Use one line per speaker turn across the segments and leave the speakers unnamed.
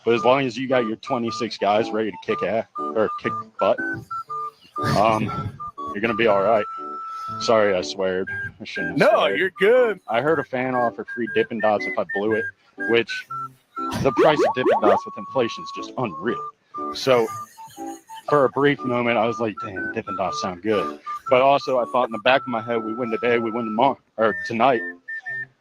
But as long as you got your 26 guys ready to kick ass or kick butt, you're gonna be all right. Sorry, I sweared. I shouldn't have sweared.
You're good.
I heard a fan offer free Dippin' Dots if I blew it, which the price of Dippin' Dots with inflation is just unreal. So for a brief moment, I was like, damn, Dippin' Dots sound good. But also, I thought in the back of my head, we win today, we win tomorrow, or tonight.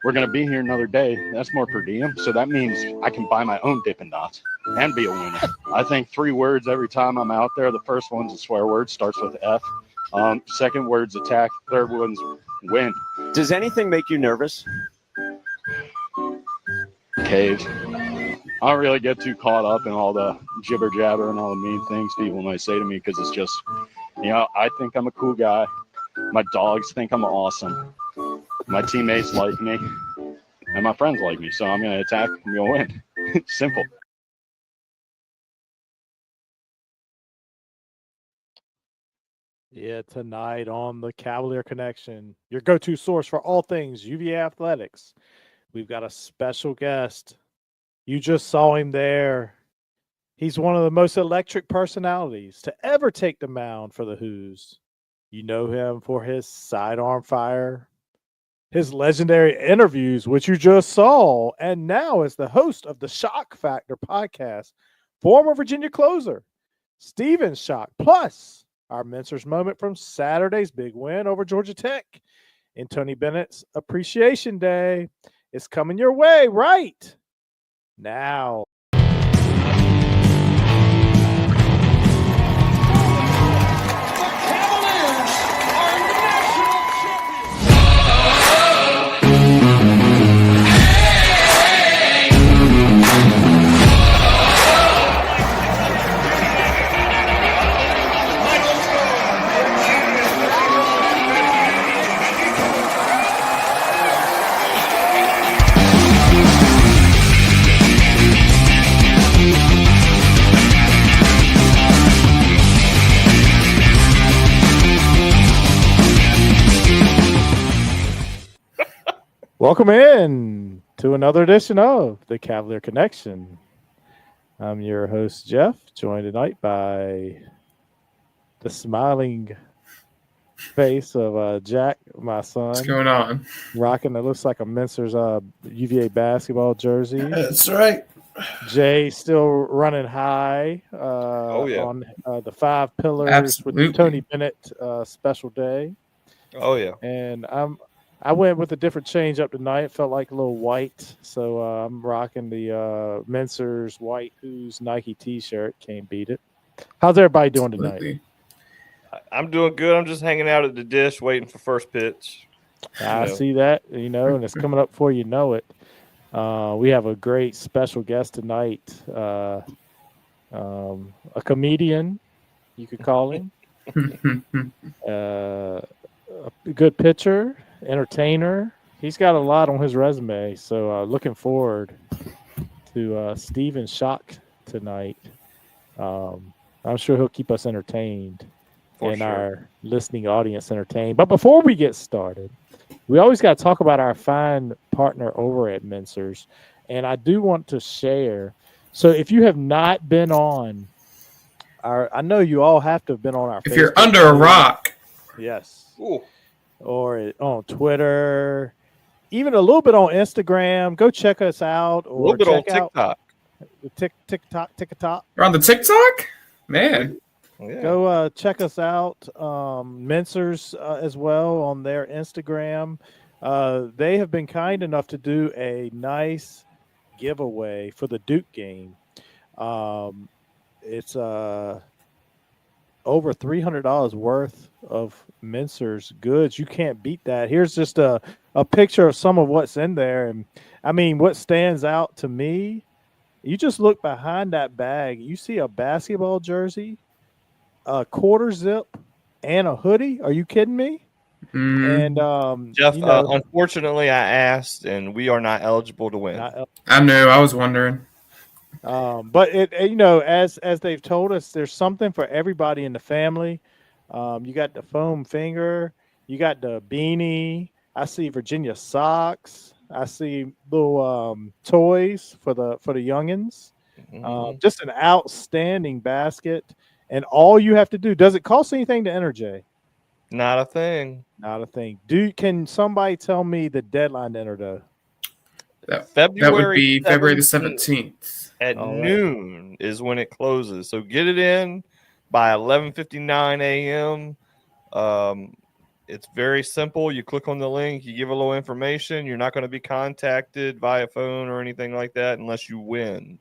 We're going to be here another day. That's more per diem. So that means I can buy my own Dippin' Dots and be a winner. I think 3 words every time I'm out there. The first one's a swear word, starts with F. Second word's attack. Third one's win.
Does anything make you nervous?
Caves. I don't really get too caught up in all the jibber jabber and all the mean things people might say to me because it's just, I think I'm a cool guy. My dogs think I'm awesome. My teammates like me, and my friends like me, so I'm going to attack and I'm going to win. Simple.
Yeah, tonight on the Cavalier Connection, your go-to source for all things UVA athletics. We've got a special guest. You just saw him there. He's one of the most electric personalities to ever take the mound for the Who's. You know him for his sidearm fire, his legendary interviews, which you just saw, and now is the host of the Schoch Factor podcast, former Virginia closer, Stephen Schoch, plus our Mentor's Moment from Saturday's big win over Georgia Tech. And Tony Bennett's Appreciation Day is coming your way right now. Welcome in to another edition of the Cavalier Connection. I'm your host, Jeff, joined tonight by the smiling face of Jack, my son.
What's going on?
Rocking it looks like a Mincer's UVA basketball jersey.
That's right.
Jay still running high on the 5 pillars
Absolutely.
with Tony Bennett special day.
Oh, yeah.
And I went with a different change up tonight. It felt like a little white, so I'm rocking the Mincer's White Who's Nike T-shirt. Can't beat it. How's everybody doing tonight?
I'm doing good. I'm just hanging out at the dish waiting for first pitch.
I see that, and it's coming up before you know it. We have a great special guest tonight, a comedian, you could call him, a good pitcher, entertainer. He's got a lot on his resume, so looking forward to Stephen Schoch tonight. I'm sure he'll keep us entertained and our listening audience entertained. But before we get started, we always got to talk about our fine partner over at Mincer's, and I do want to share. So if you have not been on I know you all have to have been on our
If
Facebook
you're under a rock.
Yes.
Ooh.
Or on Twitter, even a little bit on Instagram. Go check us out. Or
a little bit on TikTok.
TikTok.
You're on the TikTok? Man.
Yeah.
Go check us out. Mincer's as well on their Instagram. They have been kind enough to do a nice giveaway for the Duke game. It's over $300 worth of Mincer's goods. You can't beat that. Here's just a picture of some of what's in there. And I mean, what stands out to me, you just look behind that bag, you see a basketball jersey, a quarter zip, and a hoodie. Are you kidding me? And
Jeff, unfortunately, I asked, and we are not eligible to win.
I knew. I was wondering.
But as they've told us, there's something for everybody in the family. You got the foam finger, you got the beanie. I see Virginia socks. I see little toys for the youngins. Just an outstanding basket. And all you have to do, does it cost anything to enter, Jay?
Not a thing.
Not a thing. Can somebody tell me the deadline to enter, though?
That would be February the 17th.
At noon is when it closes. So get it in by 11:59 a.m. It's very simple. You click on the link, you give a little information. You're not going to be contacted via phone or anything like that unless you win.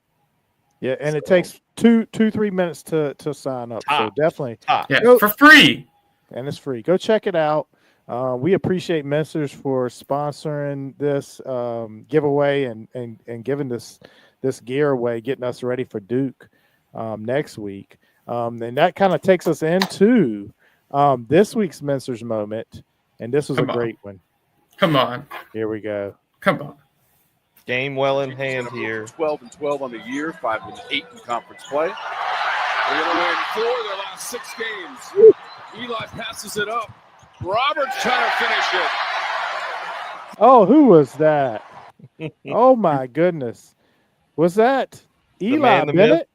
Yeah, and it takes 3 minutes to sign up. So definitely.
Yeah, for free.
And it's free. Go check it out. We appreciate Messrs for sponsoring this giveaway and giving this gear away, getting us ready for Duke next week. And that kind of takes us into this week's Messrs moment. And this was a great one.
Come on.
Here we go.
Come on.
Game well in hand here.
12-12 on the year, 5-8 in conference play. They're going to win 4 of their last 6 games. Eli passes it up. Roberts trying to finish it.
Oh, who was that? Oh, my goodness. Was that Eli Bennett?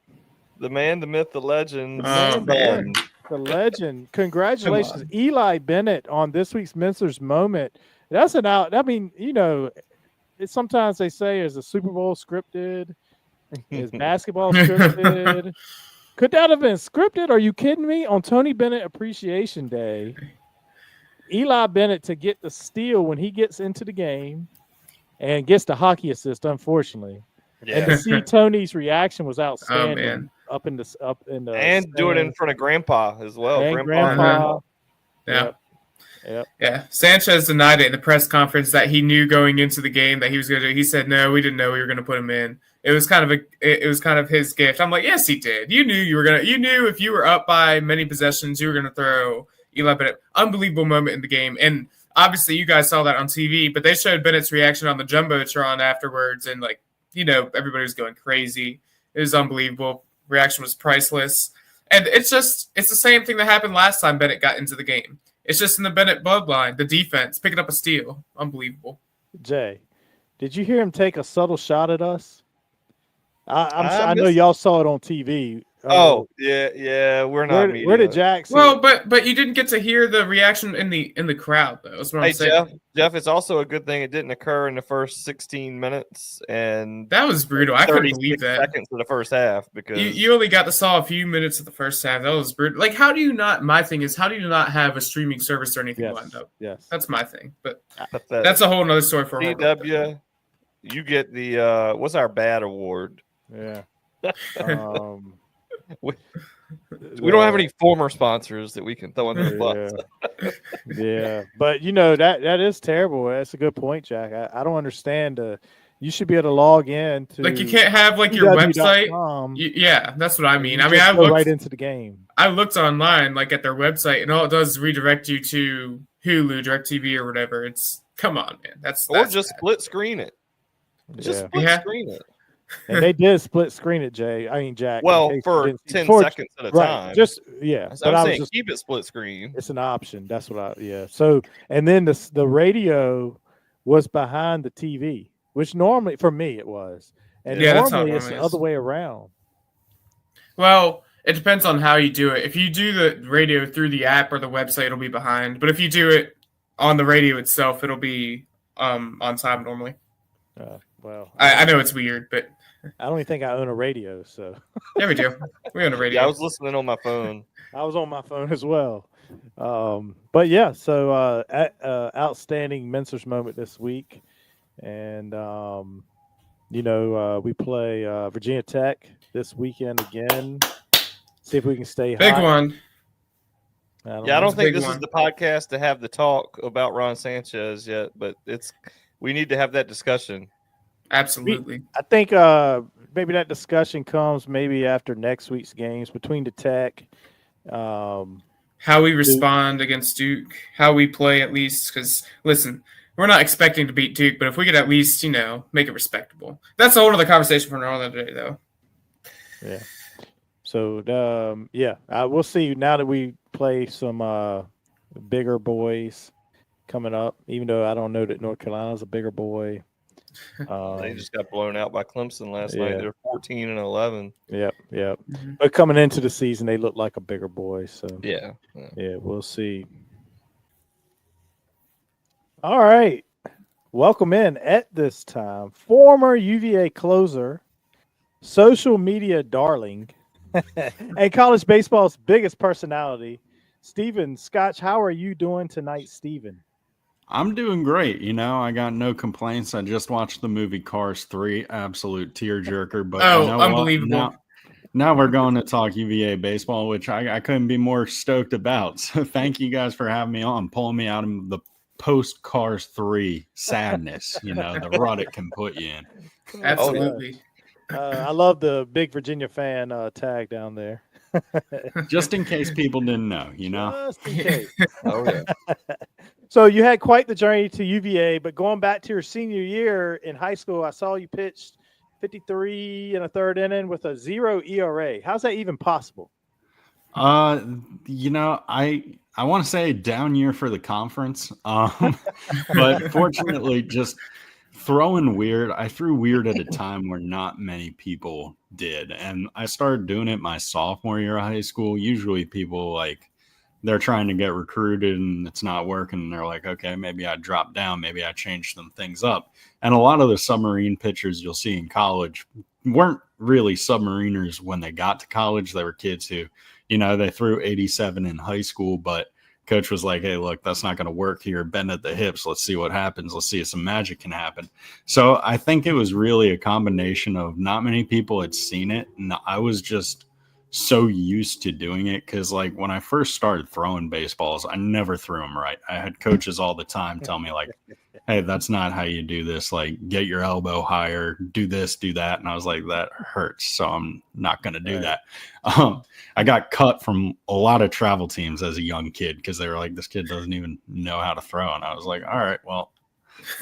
The man, the myth, the legend.
The legend. Congratulations, Eli Bennett, on this week's Messrs moment. That's an out. I mean, sometimes they say, is the Super Bowl scripted? Is basketball scripted? Could that have been scripted? Are you kidding me? On Tony Bennett Appreciation Day, Eli Bennett to get the steal when he gets into the game and gets the hockey assist, unfortunately. Yeah. And to see Tony's reaction was outstanding. Up in the
and do it in front of Grandpa as well.
And Grandpa.
Yeah.
Yep.
Yeah. Sanchez denied it in the press conference that he knew going into the game that he was going to do. He said, "No, we didn't know we were going to put him in." It was kind of his gift. I'm like, yes, he did. You knew if you were up by many possessions, you were going to throw Eli Bennett. Unbelievable moment in the game. And obviously you guys saw that on TV, but they showed Bennett's reaction on the Jumbotron afterwards. And everybody was going crazy. It was unbelievable. Reaction was priceless. And it's the same thing that happened last time Bennett got into the game. It's just in the Bennett bloodline, the defense, picking up a steal. Unbelievable.
Jay, did you hear him take a subtle shot at us? I know y'all saw it on TV.
Oh, yeah, we're not.
Where did Jack see
it? But you didn't get to hear the reaction in the crowd, though. That's what I'm saying.
Jeff, it's also a good thing it didn't occur in the first 16 minutes, and
that was brutal. I couldn't believe that.
Seconds of the first half, because
you only got to saw a few minutes of the first half. That was brutal. Like, how do you not? My thing is, how do you not have a streaming service or anything lined up?
Yes,
that's my thing. But that's a whole nother story for
DW. You get the what's our bad award?
Yeah.
We don't have any former sponsors that we can throw in the bus.
Yeah, but that is terrible. That's a good point, Jack. I don't understand. You should be able to log in to
you can't have your website. Yeah, that's what I mean. I looked
right into the game.
I looked online at their website, and all it does is redirect you to Hulu, DirecTV, or whatever. Come on, man. That's
just
bad.
split screen it. Just split screen it.
And they did split screen it, Jay. I mean, Jack.
Well, for 10 seconds at a time.
But
I'm saying keep it split screen.
It's an option. That's what So, and then the radio was behind the TV, which normally, for me, it was. And normally it's the other way around.
Well, it depends on how you do it. If you do the radio through the app or the website, it'll be behind. But if you do it on the radio itself, it'll be on time normally.
Well,
I know it's weird, but
I don't even think I own a radio. So
yeah, we do. We own a radio.
Yeah, I was listening on my phone.
I was on my phone as well. But yeah, so outstanding Messrs moment this week, and we play Virginia Tech this weekend again. See if we can stay
big
hot.
One.
I don't think this is the podcast to have the talk about Ron Sanchez yet, but we need to have that discussion.
Absolutely.
I think maybe that discussion comes maybe after next week's games between the Tech.
How we respond against Duke, how we play at least. Because, listen, we're not expecting to beat Duke, but if we could at least, make it respectable. That's a whole other conversation for another day, though.
Yeah. So, we'll see now that we play some bigger boys coming up, even though I don't know that North Carolina's a bigger boy.
They just got blown out by Clemson last night.
yeah.
They're 14-11.
Yep.
Mhm.
But coming into the season, they look like a bigger boy. So
Yeah.
yeah, we'll see. All right. Welcome in at this time, former UVA closer, social media darling, and college baseball's biggest personality, Steven Schoch. How are you doing tonight, Steven?
I'm doing great. I got no complaints. I just watched the movie Cars 3, absolute tearjerker. But
Oh,
you know
unbelievable.
what? Now we're going to talk UVA baseball, which I couldn't be more stoked about. So thank you guys for having me on, pulling me out of the post Cars 3 sadness, the rut it can put you in.
Absolutely.
I love the big Virginia fan tag down there.
Just in case people didn't know,
Just in case.
Oh, yeah.
So you had quite the journey to UVA, but going back to your senior year in high school, I saw you pitched 53 in a third inning with a 0 ERA. How's that even possible?
I want to say a down year for the conference. But fortunately, just throwing weird. I threw weird at a time where not many people did. And I started doing it my sophomore year of high school. Usually people they're trying to get recruited and it's not working. And they're like, okay, maybe I drop down. Maybe I change some things up. And a lot of the submarine pitchers you'll see in college weren't really submariners when they got to college. They were kids who, they threw 87 in high school, but coach was like, hey, look, that's not going to work here. Bend at the hips. Let's see what happens. Let's see if some magic can happen. So I think it was really a combination of not many people had seen it. And I was just so used to doing it because when I first started throwing baseballs, I never threw them right. I had coaches all the time tell me hey, that's not how you do this. Get your elbow higher, do this, do that. And I was like, that hurts. So I'm not going to do that. I got cut from a lot of travel teams as a young kid because they were like, this kid doesn't even know how to throw. And I was like, all right, well,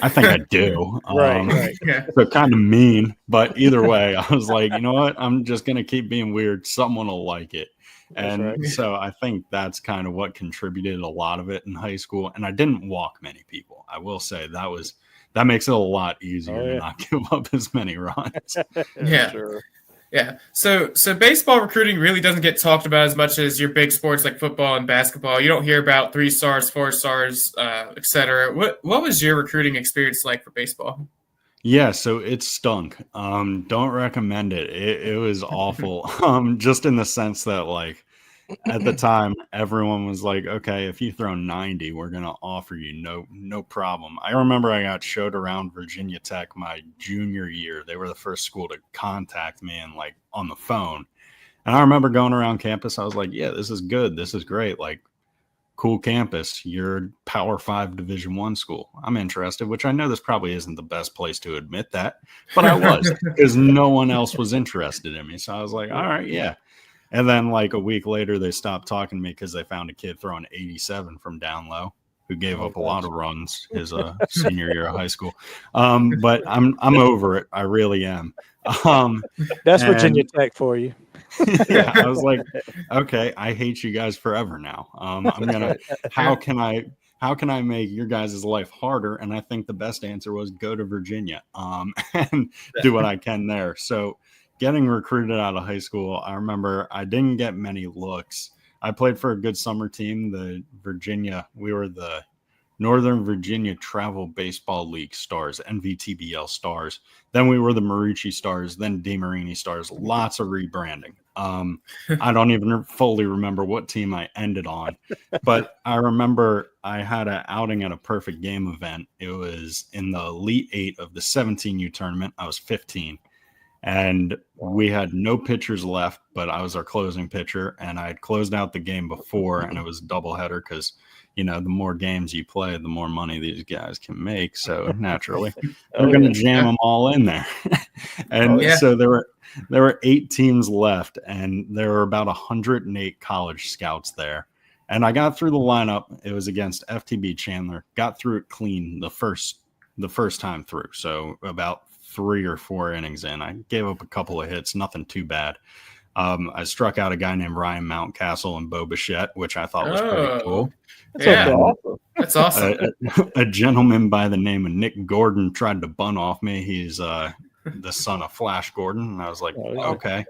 I think I do.
Right.
Yeah.
So kind of mean, but either way, I was like, you know what? I'm just going to keep being weird. Someone will like it. And so I think that's kind of what contributed a lot of it in high school. And I didn't walk many people. I will say that makes it a lot easier to not give up as many runs.
Yeah.
Sure.
Yeah. So baseball recruiting really doesn't get talked about as much as your big sports like football and basketball. You don't hear about 3 stars, 4 stars, et cetera. What was your recruiting experience like for baseball?
Yeah, so it stunk. Don't recommend it. It was awful. Just in the sense that at the time everyone was like, okay, if you throw 90, we're gonna offer you no problem. I remember I got showed around Virginia Tech my junior year. They were the first school to contact me and on the phone. And I remember going around campus, I was like, yeah, this is good. This is great. Cool campus. You're Power 5 Division I school. I'm interested, which I know this probably isn't the best place to admit that, but I was because no one else was interested in me. So I was like, all right, yeah. And then a week later, they stopped talking to me because they found a kid throwing 87 from down low who gave up a lot of runs his senior year of high school. But I'm over it. I really am.
That's Virginia Tech for you.
Yeah, I was like, okay, I hate you guys forever now. How can I make your guys' life harder? And I think the best answer was go to Virginia and do what I can there. So getting recruited out of high school, I remember I didn't get many looks. I played for a good summer team, we were the Northern Virginia Travel Baseball League Stars, NVTBL Stars. Then we were the Marucci Stars, then DeMarini Stars. Lots of rebranding. I don't even fully remember what team I ended on, but I remember I had an outing at a perfect game event. It was in the Elite 8 of the 17U tournament. I was 15. And we had no pitchers left, but I was our closing pitcher, and I had closed out the game before, and it was a doubleheader because, the more games you play, the more money these guys can make. So naturally, they're going to jam them all in there. And so there were 8 teams left, and there were about 108 college scouts there. And I got through the lineup. It was against FTB Chandler. Got through it clean the first time through. So about 3 or 4 innings in, I gave up a couple of hits, nothing too bad. I struck out a guy named Ryan Mountcastle and Bo Bichette, which I thought was pretty cool.
That's
Yeah.
awesome.
That's awesome.
A gentleman by the name of Nick Gordon tried to bunt off me. He's the son of Flash Gordon. And I was like,
Oh, yeah.
okay.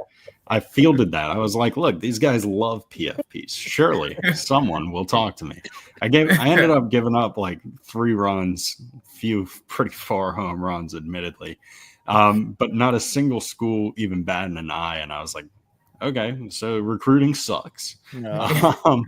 I fielded that. I was like, look, these guys love PFPs. Surely someone will talk to me. I ended up giving up like 3 runs, few pretty far home runs, admittedly. But not a single school even batted an eye. And I was like, okay, so recruiting sucks.
No.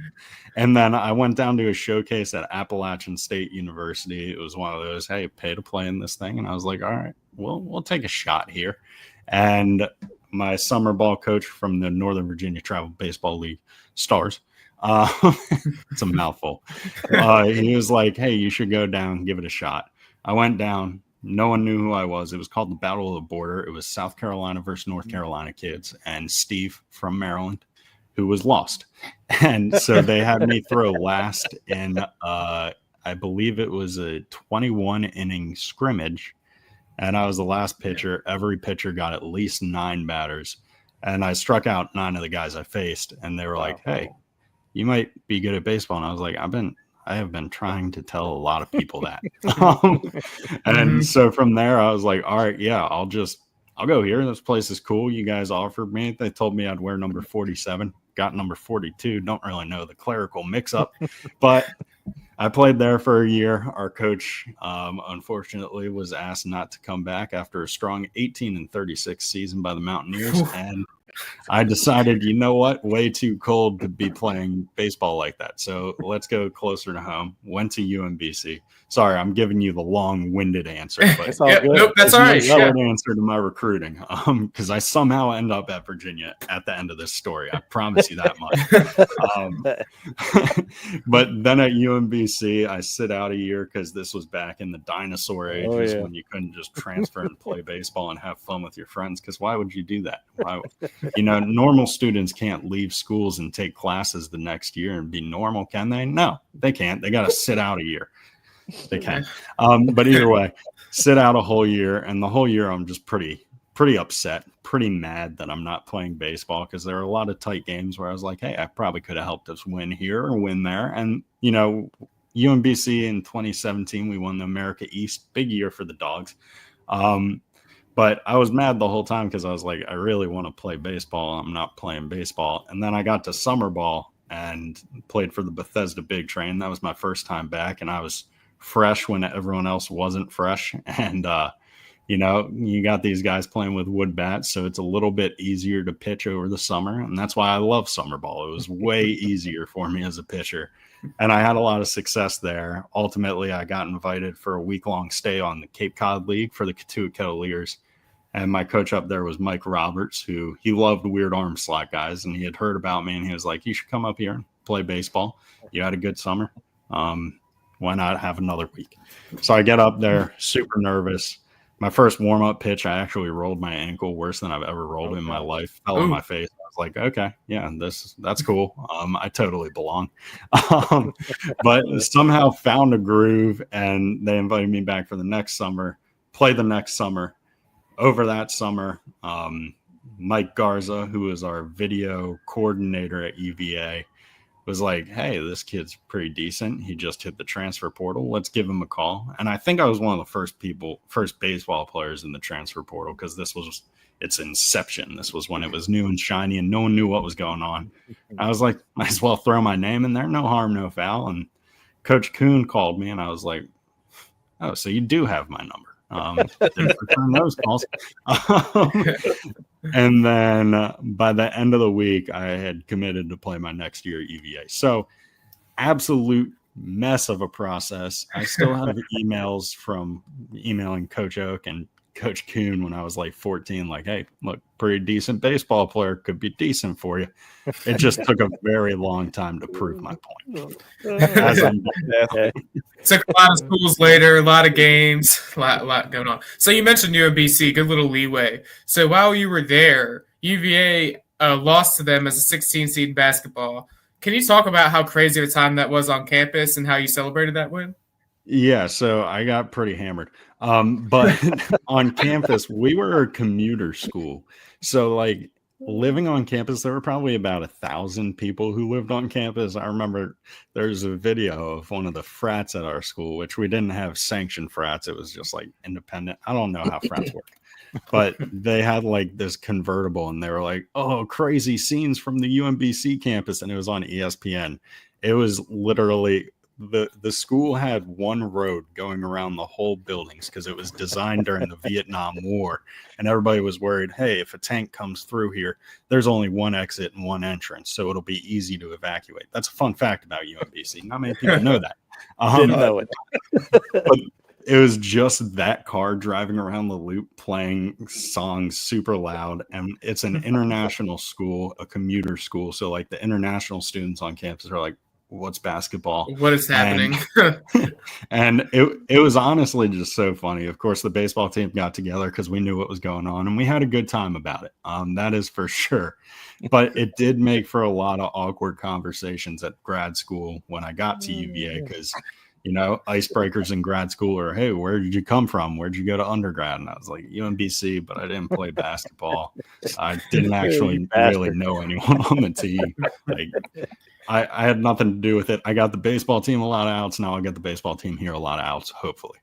And then I went down to a showcase at Appalachian State University. It was one of those, hey, pay to play in this thing. And I was like, all right, we'll take a shot here. And my summer ball coach from the Northern Virginia Travel Baseball League, Stars, it's a mouthful. He was like, hey, you should go down, give it a shot. I went down. No one knew who I was. It was called the Battle of the Border. It was South Carolina versus North Carolina kids, and Steve from Maryland, who was lost. And so they had me throw last in, I believe it was a 21-inning scrimmage, and I was the last pitcher. Every pitcher got at least 9 batters, and I struck out 9 of the guys I faced, and they were like, hey, you might be good at baseball. And I was like, I have been trying to tell a lot of people that. And so from there, I was like, all right, yeah, I'll go here. This place is cool. You guys offered me. They told me I'd wear number 47. Got number 42. Don't really know the clerical mix-up, but I played there for a year. Our coach, unfortunately, was asked not to come back after a strong 18-36 season by the Mountaineers. And I decided, you know what? Way too cold to be playing baseball like that. So let's go closer to home. Went to UMBC. Sorry, I'm giving you the long-winded answer, but
It's all good.
Nope, that's all right.
a short answer to my recruiting. Because I somehow end up at Virginia at the end of this story. I promise you that much. But then at UMBC, I sit out a year because this was back in the dinosaur ages when you couldn't just transfer and play baseball and have fun with your friends. Because why would you do that? Normal students can't leave schools and take classes the next year and be normal, can they? No, they can't. They got to sit out a year. They can. But either way, sit out a whole year. And the whole year, I'm just pretty upset, pretty mad that I'm not playing baseball because there are a lot of tight games where I was like, hey, I probably could have helped us win here or win there. And, UMBC in 2017, we won the America East. Big year for the Dogs. But I was mad the whole time because I was like, I really want to play baseball. I'm not playing baseball. And then I got to summer ball and played for the Bethesda Big Train. That was my first time back. And I was fresh when everyone else wasn't fresh. And, you got these guys playing with wood bats. So it's a little bit easier to pitch over the summer. And that's why I love summer ball. It was way easier for me as a pitcher. And I had a lot of success there. Ultimately, I got invited for a week-long stay on the Cape Cod League for the Katuitt Cavaliers. And my coach up there was Mike Roberts, who he loved weird arm slot guys. And he had heard about me, and he was like, you should come up here and play baseball. You had a good summer. Why not have another week? So I get up there, super nervous. My first warm-up pitch, I actually rolled my ankle worse than I've ever rolled in my life. Fell on my face. I was like, okay, yeah, that's cool. I totally belong. But somehow found a groove, and they invited me back for the next summer, play the next summer. Over that summer, Mike Garza, who was our video coordinator at UVA, was like, hey, this kid's pretty decent. He just hit the transfer portal. Let's give him a call. And I think I was one of the first baseball players in the transfer portal because this was its inception. This was when it was new and shiny and no one knew what was going on. I was like, might as well throw my name in there. No harm, no foul. And Coach Kuhn called me and I was like, oh, so you do have my number. Didn't return those calls. And then by the end of the week, I had committed to play my next year at UVA. So absolute mess of a process. I still have emails from emailing Coach Oak and Coach Kuhn when I was like 14, like, hey, look, pretty decent baseball player, could be decent for you. It just took a very long time to prove my point.
Took a lot of schools later, a lot of games, a lot going on. So you mentioned UMBC, good little leeway. So while you were there, UVA lost to them as a 16 seed in basketball. Can you talk about how crazy of a time that was on campus and how you celebrated that win?
Yeah, so I got pretty hammered. But on campus, we were a commuter school. So like living on campus, there were probably about 1,000 people who lived on campus. I remember there's a video of one of the frats at our school, which we didn't have sanctioned frats. It was just like independent. I don't know how frats work, but they had like this convertible and they were like, oh, crazy scenes from the UMBC campus. And it was on ESPN. It was literally the school had one road going around the whole buildings because it was designed during the Vietnam War, and everybody was worried, hey, if a tank comes through here, there's only one exit and one entrance, so it'll be easy to evacuate. That's a fun fact about UMBC. Not many people know that.
Didn't know it.
But it was just that car driving around the loop playing songs super loud, and it's an international school, a commuter school, so like the international students on campus are like, what's basketball?
What is happening?
And it was honestly just so funny. Of course, the baseball team got together because we knew what was going on, and we had a good time about it. That is for sure. But it did make for a lot of awkward conversations at grad school when I got to UVA because, you know, icebreakers in grad school are, hey, where did you come from? Where'd you go to undergrad? And I was like, UMBC, but I didn't play basketball. I didn't actually really know anyone on the team. Like, I had nothing to do with it. I got the baseball team a lot of outs. Now I get the baseball team here a lot of outs, hopefully.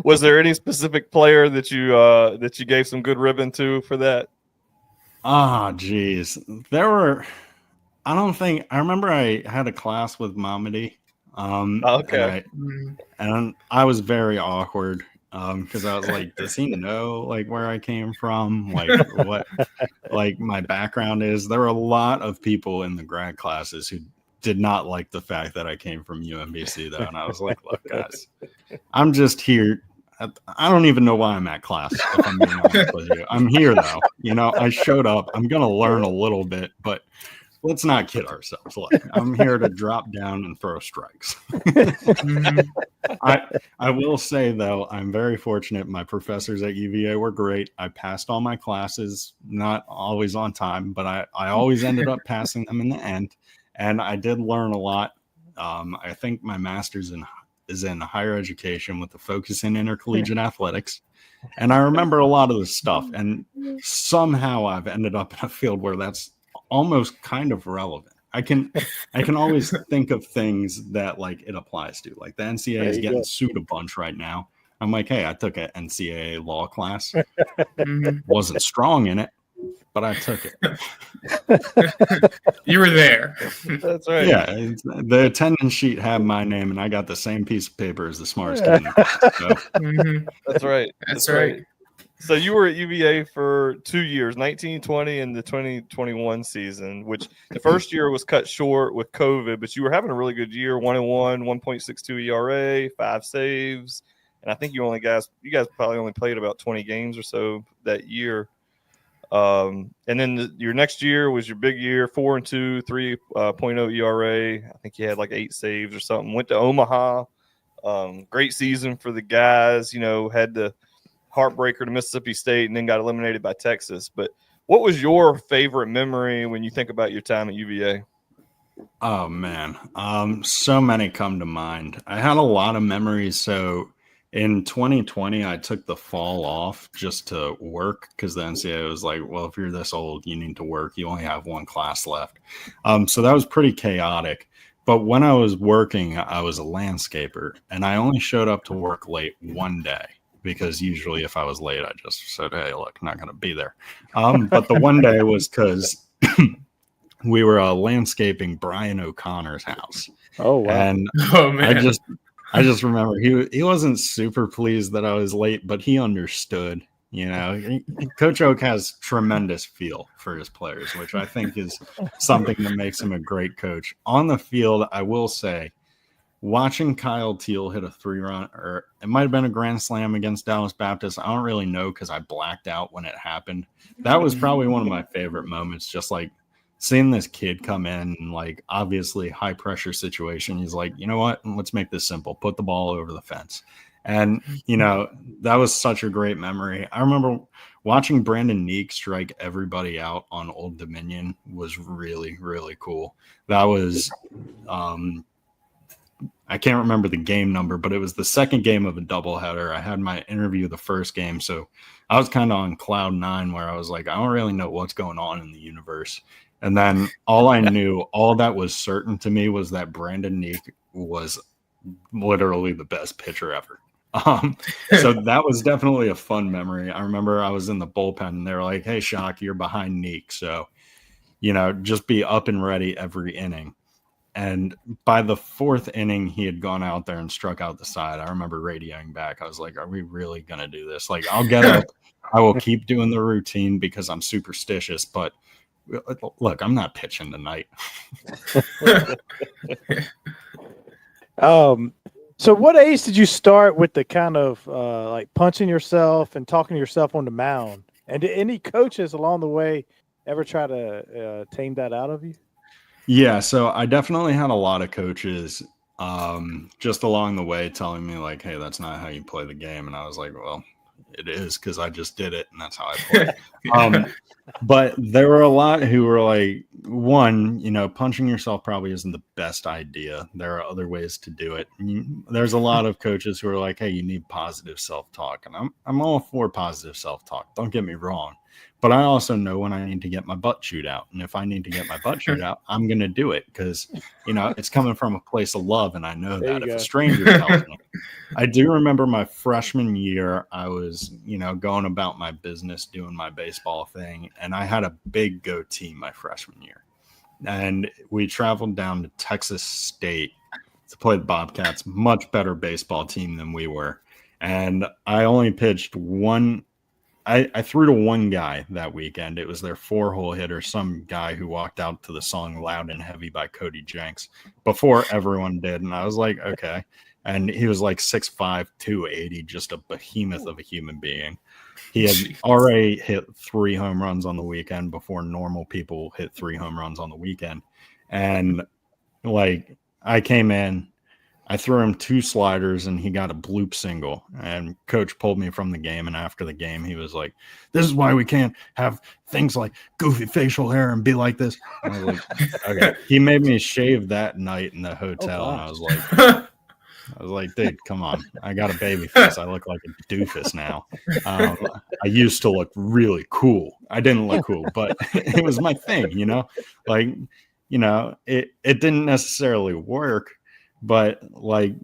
Was there any specific player that you gave some good ribbon to for that?
Geez. There were, I remember I had a class with Mamadi.
Okay.
And I was very awkward. Because I was like, does he know like where I came from? Like what like my background is? There were a lot of people in the grad classes who did not like the fact that I came from UMBC though. And I was like, look, guys, I'm just here. I don't even know why I'm at class, if I'm being honest with you. I'm here though. You know, I showed up. I'm gonna learn a little bit, but let's not kid ourselves. Look, I'm here to drop down and throw strikes. I will say, though, I'm very fortunate. My professors at UVA were great. I passed all my classes, not always on time, but I always ended up passing them in the end. And I did learn a lot. I think my master's is in higher education with a focus in intercollegiate athletics. And I remember a lot of the stuff. And somehow I've ended up in a field where that's almost kind of relevant. I can always think of things that like it applies to. Like the NCAA is getting sued a bunch right now. I'm like, hey, I took an NCAA law class. Wasn't strong in it, but I took it.
You were there.
That's right.
Yeah, the attendance sheet had my name, and I got the same piece of paper as the smartest kid in the class. So.
That's right.
That's right.
So you were at UVA for 2 years, 1920 and the 2021 season, which the first year was cut short with COVID, but you were having a really good year, 1-1, 1.62 ERA, 5 saves. And I think you guys probably only played about 20 games or so that year. And then your next year was your big year, 4-2, 3.0 ERA. I think you had like 8 saves or something. Went to Omaha. Great season for the guys, you know, had the heartbreaker to Mississippi State and then got eliminated by Texas. But what was your favorite memory when you think about your time at UVA?
Oh man, so many come to mind. I had a lot of memories. So in 2020, I took the fall off just to work because the NCAA was like, well, if you're this old, you need to work. You only have one class left. So that was pretty chaotic. But when I was working, I was a landscaper, and I only showed up to work late one day. Because usually if I was late, I just said, hey, look, I'm not going to be there. But the one day was because we were landscaping Brian O'Connor's house.
Oh, wow.
And
man.
I just remember he wasn't super pleased that I was late, but he understood. You know, Coach Oak has tremendous feel for his players, which I think is something that makes him a great coach. On the field, I will say, watching Kyle Teal hit a 3-run, or it might have been a grand slam against Dallas Baptist. I don't really know because I blacked out when it happened. That was probably one of my favorite moments, just like seeing this kid come in, like obviously high pressure situation. He's like, you know what? Let's make this simple. Put the ball over the fence. And, you know, that was such a great memory. I remember watching Brandon Neek strike everybody out on Old Dominion was really, really cool. That was I can't remember the game number, but it was the second game of a doubleheader. I had my interview the first game, so I was kind of on cloud nine where I was like, I don't really know what's going on in the universe. And then all I knew, all that was certain to me was that Brandon Neek was literally the best pitcher ever. So that was definitely a fun memory. I remember I was in the bullpen and they were like, hey, Schoch, you're behind Neek. So, just be up and ready every inning. And by the fourth inning, he had gone out there and struck out the side. I remember radioing back. I was like, are we really going to do this? Like, I'll get up. I will keep doing the routine because I'm superstitious. But look, I'm not pitching tonight.
So what age did you start with the kind of like punching yourself and talking to yourself on the mound? And did any coaches along the way ever try to tame that out of you?
Yeah, so I definitely had a lot of coaches just along the way telling me like, hey, that's not how you play the game. And I was like, well, it is because I just did it and that's how I play. But there were a lot who were like, one, punching yourself probably isn't the best idea. There are other ways to do it. There's a lot of coaches who are like, hey, you need positive self-talk. And I'm all for positive self-talk. Don't get me wrong. But I also know when I need to get my butt chewed out. And if I need to get my butt chewed out, I'm going to do it because, it's coming from a place of love. And I know that if a stranger tells me. I do remember my freshman year, I was, going about my business, doing my baseball thing. And I had a big goatee my freshman year. And we traveled down to Texas State to play the Bobcats, much better baseball team than we were. And I only pitched one. I threw to one guy that weekend. It was their 4-hole hitter, some guy who walked out to the song Loud and Heavy by Cody Jenks before everyone did. And I was like, okay. And he was like 6'5", 280, just a behemoth of a human being. He had already hit 3 home runs on the weekend before normal people hit 3 home runs on the weekend. And like I came in, I threw him 2 sliders and he got a bloop single, and coach pulled me from the game. And after the game, he was like, this is why we can't have things like goofy facial hair and be like this. And I was like, okay. He made me shave that night in the hotel. And I was like, dude, come on. I got a baby face. I look like a doofus now. I used to look really cool. I didn't look cool, but it was my thing, like, it didn't necessarily work. But like,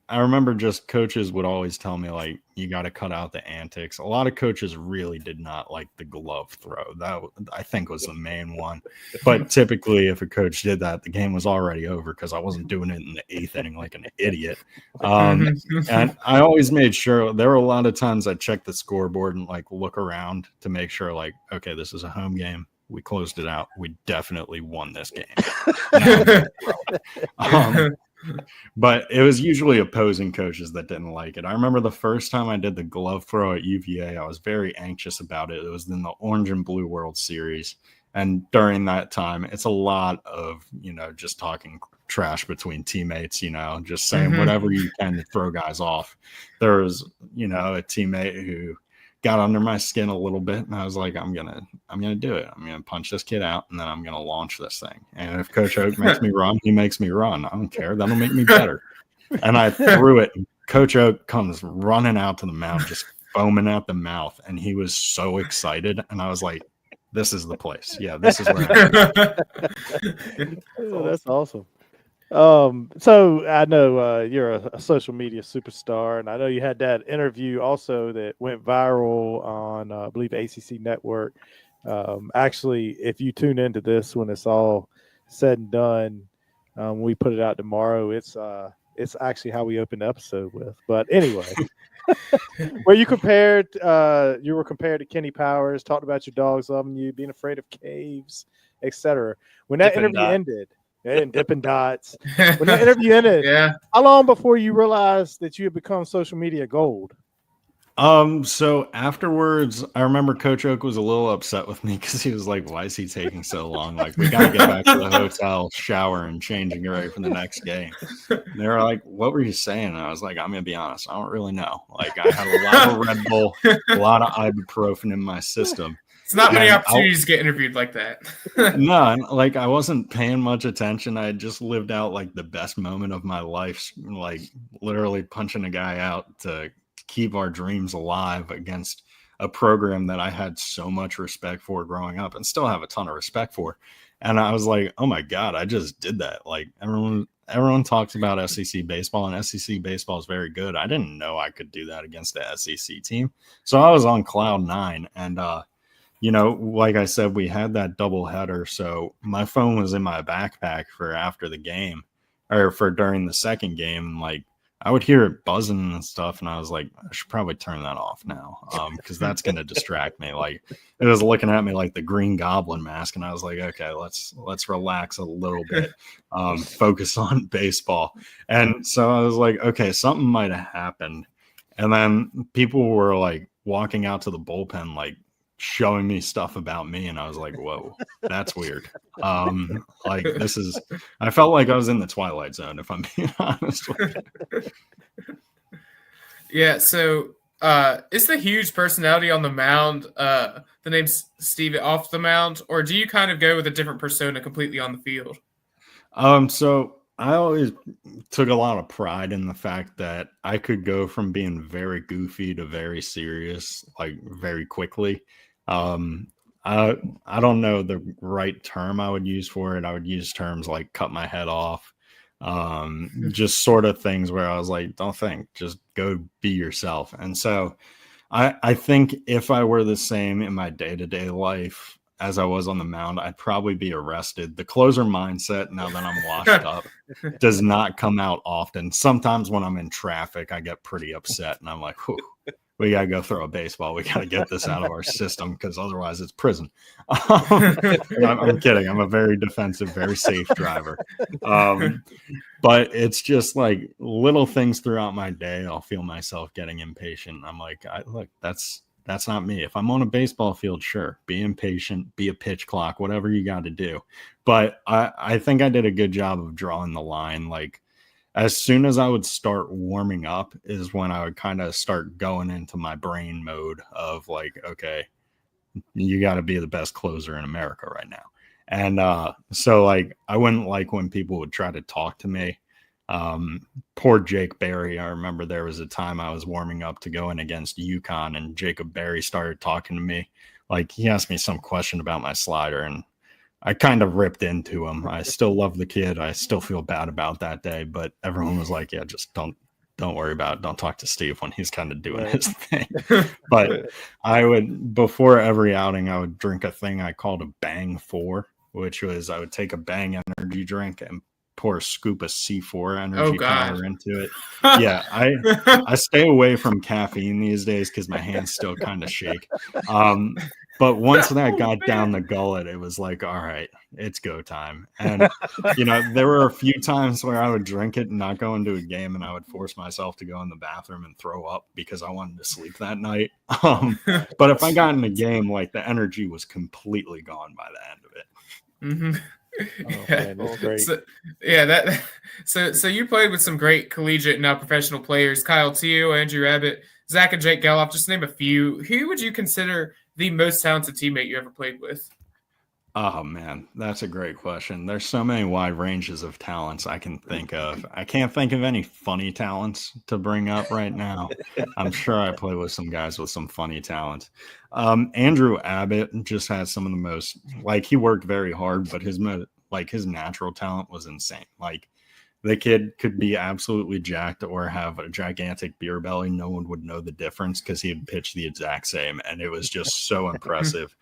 I remember just coaches would always tell me like, you got to cut out the antics. A lot of coaches really did not like the glove throw. That I think was the main one. But typically if a coach did that, the game was already over because I wasn't doing it in the 8th inning like an idiot. And I always made sure there were a lot of times I checked the scoreboard and like look around to make sure like, okay, this is a home game. We closed it out. We definitely won this game. But it was usually opposing coaches that didn't like it. I remember the first time I did the glove throw at UVA, I was very anxious about it. It was in the Orange and Blue World Series. And during that time, it's a lot of, just talking trash between teammates, just saying whatever you can to throw guys off. There was, a teammate who got under my skin a little bit, and I was like, I'm gonna do it. I'm gonna punch this kid out, and then I'm gonna launch this thing. And if Coach Oak makes me run, he makes me run. I don't care. That'll make me better. And I threw it. And Coach Oak comes running out to the mound, just foaming at the mouth, and he was so excited. And I was like, "This is the place. Yeah, this is where."
That's awesome. So I know you're a social media superstar, and I know you had that interview also that went viral on I believe ACC Network. Actually, if you tune into this when it's all said and done, we put it out tomorrow. It's actually how we opened the episode with. But anyway, where you were compared to Kenny Powers, talked about your dogs loving you, being afraid of caves, etc. When that interview ended. And Dippin' Dots. When that interview ended, how long before you realized that you had become social media gold?
So afterwards, I remember Coach Oak was a little upset with me because he was like, why is he taking so long? Like, we got to get back to the hotel, shower, and change and get ready for the next game. And they were like, what were you saying? And I was like, I'm going to be honest. I don't really know. Like, I had a lot of Red Bull, a lot of ibuprofen in my system.
It's not many
And
opportunities to get interviewed like that.
No, and, like I wasn't paying much attention. I had just lived out like the best moment of my life, like literally punching a guy out to keep our dreams alive against a program that I had so much respect for growing up and still have a ton of respect for. And I was like, oh my God, I just did that. Like everyone talks about SEC baseball, and SEC baseball is very good. I didn't know I could do that against the SEC team. So I was on cloud nine. And you know, like I said, we had that double header. So my phone was in my backpack for after the game or for during the second game. And like I would hear it buzzing and stuff. And I was like, I should probably turn that off now because that's going to distract me. Like it was looking at me like the Green Goblin mask. And I was like, okay, let's relax a little bit, focus on baseball. And so I was like, okay, something might have happened. And then people were like walking out to the bullpen, like, showing me stuff about me, and I was like, whoa, that's weird. Like this is, I felt like I was in the Twilight Zone, if I'm being honest with you.
Yeah, so is the huge personality on the mound the name's Steve off the mound, or do you kind of go with a different persona completely on the field?
So I always took a lot of pride in the fact that I could go from being very goofy to very serious, like very quickly. I don't know the right term I would use for it. I would use terms like cut my head off, just sort of things where I was like, don't think, just go be yourself. And so I think if I were the same in my day-to-day life as I was on the mound, I'd probably be arrested. The closer mindset, now that I'm washed up, does not come out often. Sometimes when I'm in traffic, I get pretty upset and I'm like, whew, we got to go throw a baseball. We got to get this out of our system because otherwise it's prison. I'm kidding. I'm a very defensive, very safe driver. But it's just like little things throughout my day. I'll feel myself getting impatient. I'm like, look, that's not me. If I'm on a baseball field, sure, be impatient, be a pitch clock, whatever you got to do. But I think I did a good job of drawing the line. Like, as soon as I would start warming up is when I would kind of start going into my brain mode of like, okay, you got to be the best closer in America right now. And so like, I wouldn't like when people would try to talk to me. Poor Jake Berry. I remember there was a time I was warming up to go in against UConn and Jacob Berry started talking to me. Like he asked me some question about my slider and I kind of ripped into him. I still love the kid. I still feel bad about that day, but everyone was like, yeah, just don't worry about it. Don't talk to Steve when he's kind of doing his thing. But I would, before every outing, I would drink a thing I called a Bang 4, which was I would take a Bang energy drink and pour a scoop of C4 energy powder into it. Yeah, I stay away from caffeine these days because my hands still kind of shake. But once that got down the gullet, it was like, all right, it's go time. And, you know, there were a few times where I would drink it and not go into a game and I would force myself to go in the bathroom and throw up because I wanted to sleep that night. But if I got in a game, like the energy was completely gone by the end of it.
Mm-hmm.
Oh, man, that's great.
So you played with some great collegiate and now professional players, Kyle Teo, Andrew Abbott, Zach and Jake Geloff, just to name a few. Who would you consider the most talented teammate you ever played with?
Oh man, that's a great question. There's so many wide ranges of talents I can think of. I can't think of any funny talents to bring up right now. I'm sure I play with some guys with some funny talents. Andrew Abbott just has some of the most, like, he worked very hard, but his natural talent was insane. Like, the kid could be absolutely jacked or have a gigantic beer belly. No one would know the difference because he had pitched the exact same. And it was just so impressive.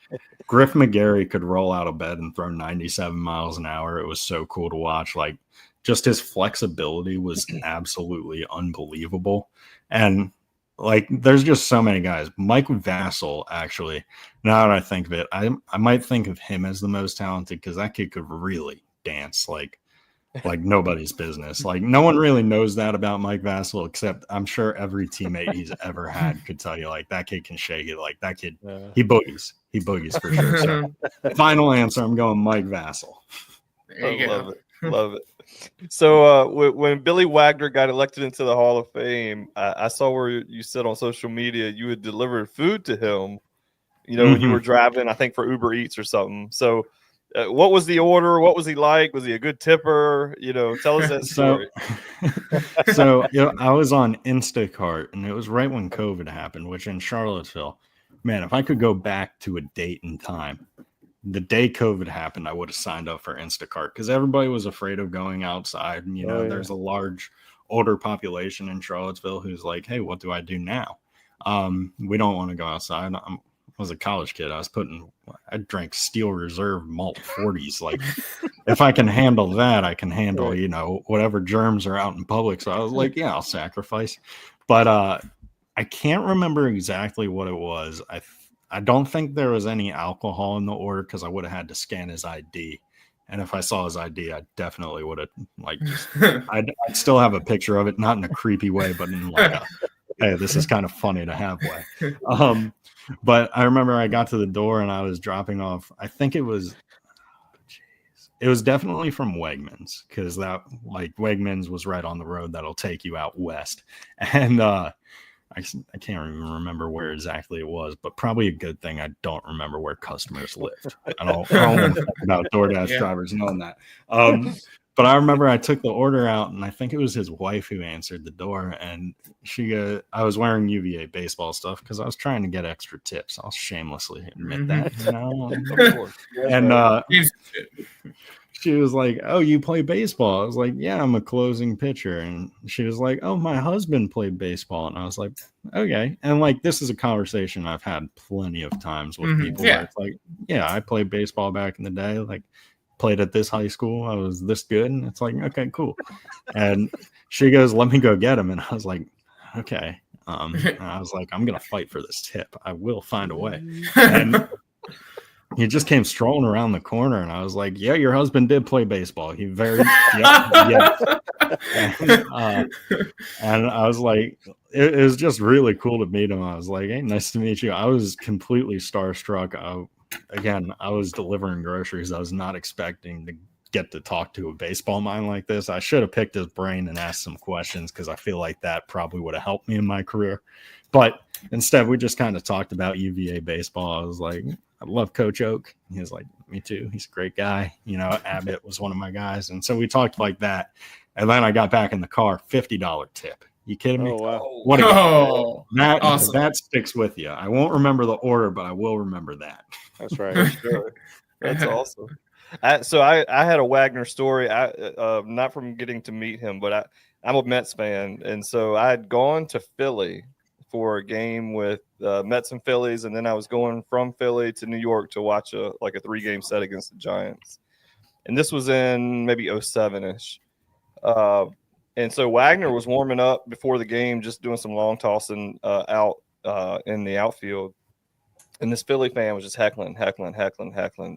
Griff McGarry could roll out of bed and throw 97 miles an hour. It was so cool to watch. Like, just his flexibility was absolutely unbelievable. And like, there's just so many guys. Mike Vassell, actually, now that I think of it, I might think of him as the most talented because that kid could really dance like nobody's business. Like, no one really knows that about Mike Vassell, except I'm sure every teammate he's ever had could tell you, like, that kid can shake it. Like, that kid, he boogies for sure. So final answer, I'm going Mike Vassell.
There you go.
Love it. So when Billy Wagner got elected into the Hall of Fame, I saw where you said on social media you had delivered food to him. when you were driving, I think for Uber Eats or something. So what was the order? What was he like? Was he a good tipper? Tell us that story.
So I was on Instacart, and it was right when COVID happened, which in Charlottesville, man, if I could go back to a date and time, the day COVID happened, I would have signed up for Instacart because everybody was afraid of going outside. And, there's a large older population in Charlottesville who's like, hey, what do I do now? We don't want to go outside. I was a college kid. I drank Steel Reserve malt 40s. Like, if I can handle that, I can handle, whatever germs are out in public. So I was like, yeah, I'll sacrifice. But I can't remember exactly what it was. I don't think there was any alcohol in the order because I would have had to scan his ID. And if I saw his ID, I definitely would have I'd still have a picture of it, not in a creepy way, but in like a, hey, this is kind of funny to have way. But I remember I got to the door and I was dropping off. I think it was definitely from Wegmans because that Wegmans was right on the road that'll take you out west. And I can't even remember where exactly it was, but probably a good thing I don't remember where customers lived. I don't want to talk about DoorDash drivers knowing that. But I remember I took the order out, and I think it was his wife who answered the door, and I was wearing UVA baseball stuff because I was trying to get extra tips. I'll shamelessly admit that. And she was like, oh, you play baseball? I was like, yeah, I'm a closing pitcher. And she was like, oh, my husband played baseball. And I was like, okay. And this is a conversation I've had plenty of times with people. Where it's like, yeah, I played baseball back in the day. Played at this high school. I was this good. And it's like, okay, cool. And she goes, let me go get him. And I was like, okay. And I was like, I'm going to fight for this tip. I will find a way. And he just came strolling around the corner, and I was like, yeah, your husband did play baseball. He yeah. And I was like, it was just really cool to meet him. I was like, hey, nice to meet you. I was completely starstruck. I was delivering groceries. I was not expecting to get to talk to a baseball mind like this. I should have picked his brain and asked some questions because I feel like that probably would have helped me in my career. But instead, we just kind of talked about UVA baseball. I was like, I love Coach Oak. He was like, me too. He's a great guy. Abbott was one of my guys. And so we talked like that. And then I got back in the car, $50 tip. You kidding me?
Oh, wow.
What a guy.
Awesome.
That sticks with you. I won't remember the order, but I will remember that.
That's right.
Sure. That's awesome. So I had a Wagner story. Not from getting to meet him, but I'm a Mets fan. And so I had gone to Philly for a game with Mets and Phillies, and then I was going from Philly to New York to watch a 3-game set against the Giants. And this was in maybe 07-ish. And so Wagner was warming up before the game, just doing some long tossing out in the outfield. And this Philly fan was just heckling,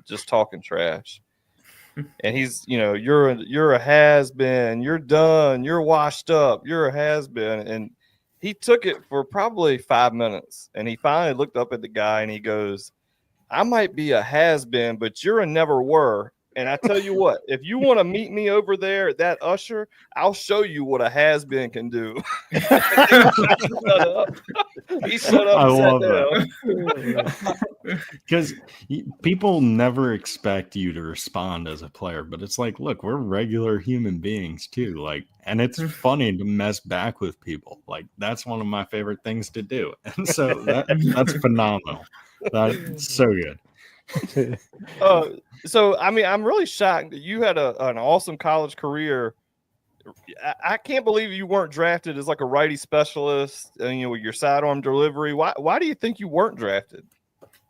just talking trash. And he's, you're a has-been, you're done, you're washed up, you're a has-been. And he took it for probably 5 minutes. And he finally looked up at the guy and he goes, I might be a has-been, but you're a never were. And I tell you what, if you want to meet me over there at that usher, I'll show you what a has-been can do. He shut up.
I love that. Because people never expect you to respond as a player, but it's like, look, we're regular human beings too. And it's funny to mess back with people. That's one of my favorite things to do. And so that's phenomenal. That's so good.
So I mean, I'm really shocked that you had an awesome college career. I can't believe you weren't drafted as a righty specialist, with your sidearm delivery. Why do you think you weren't drafted?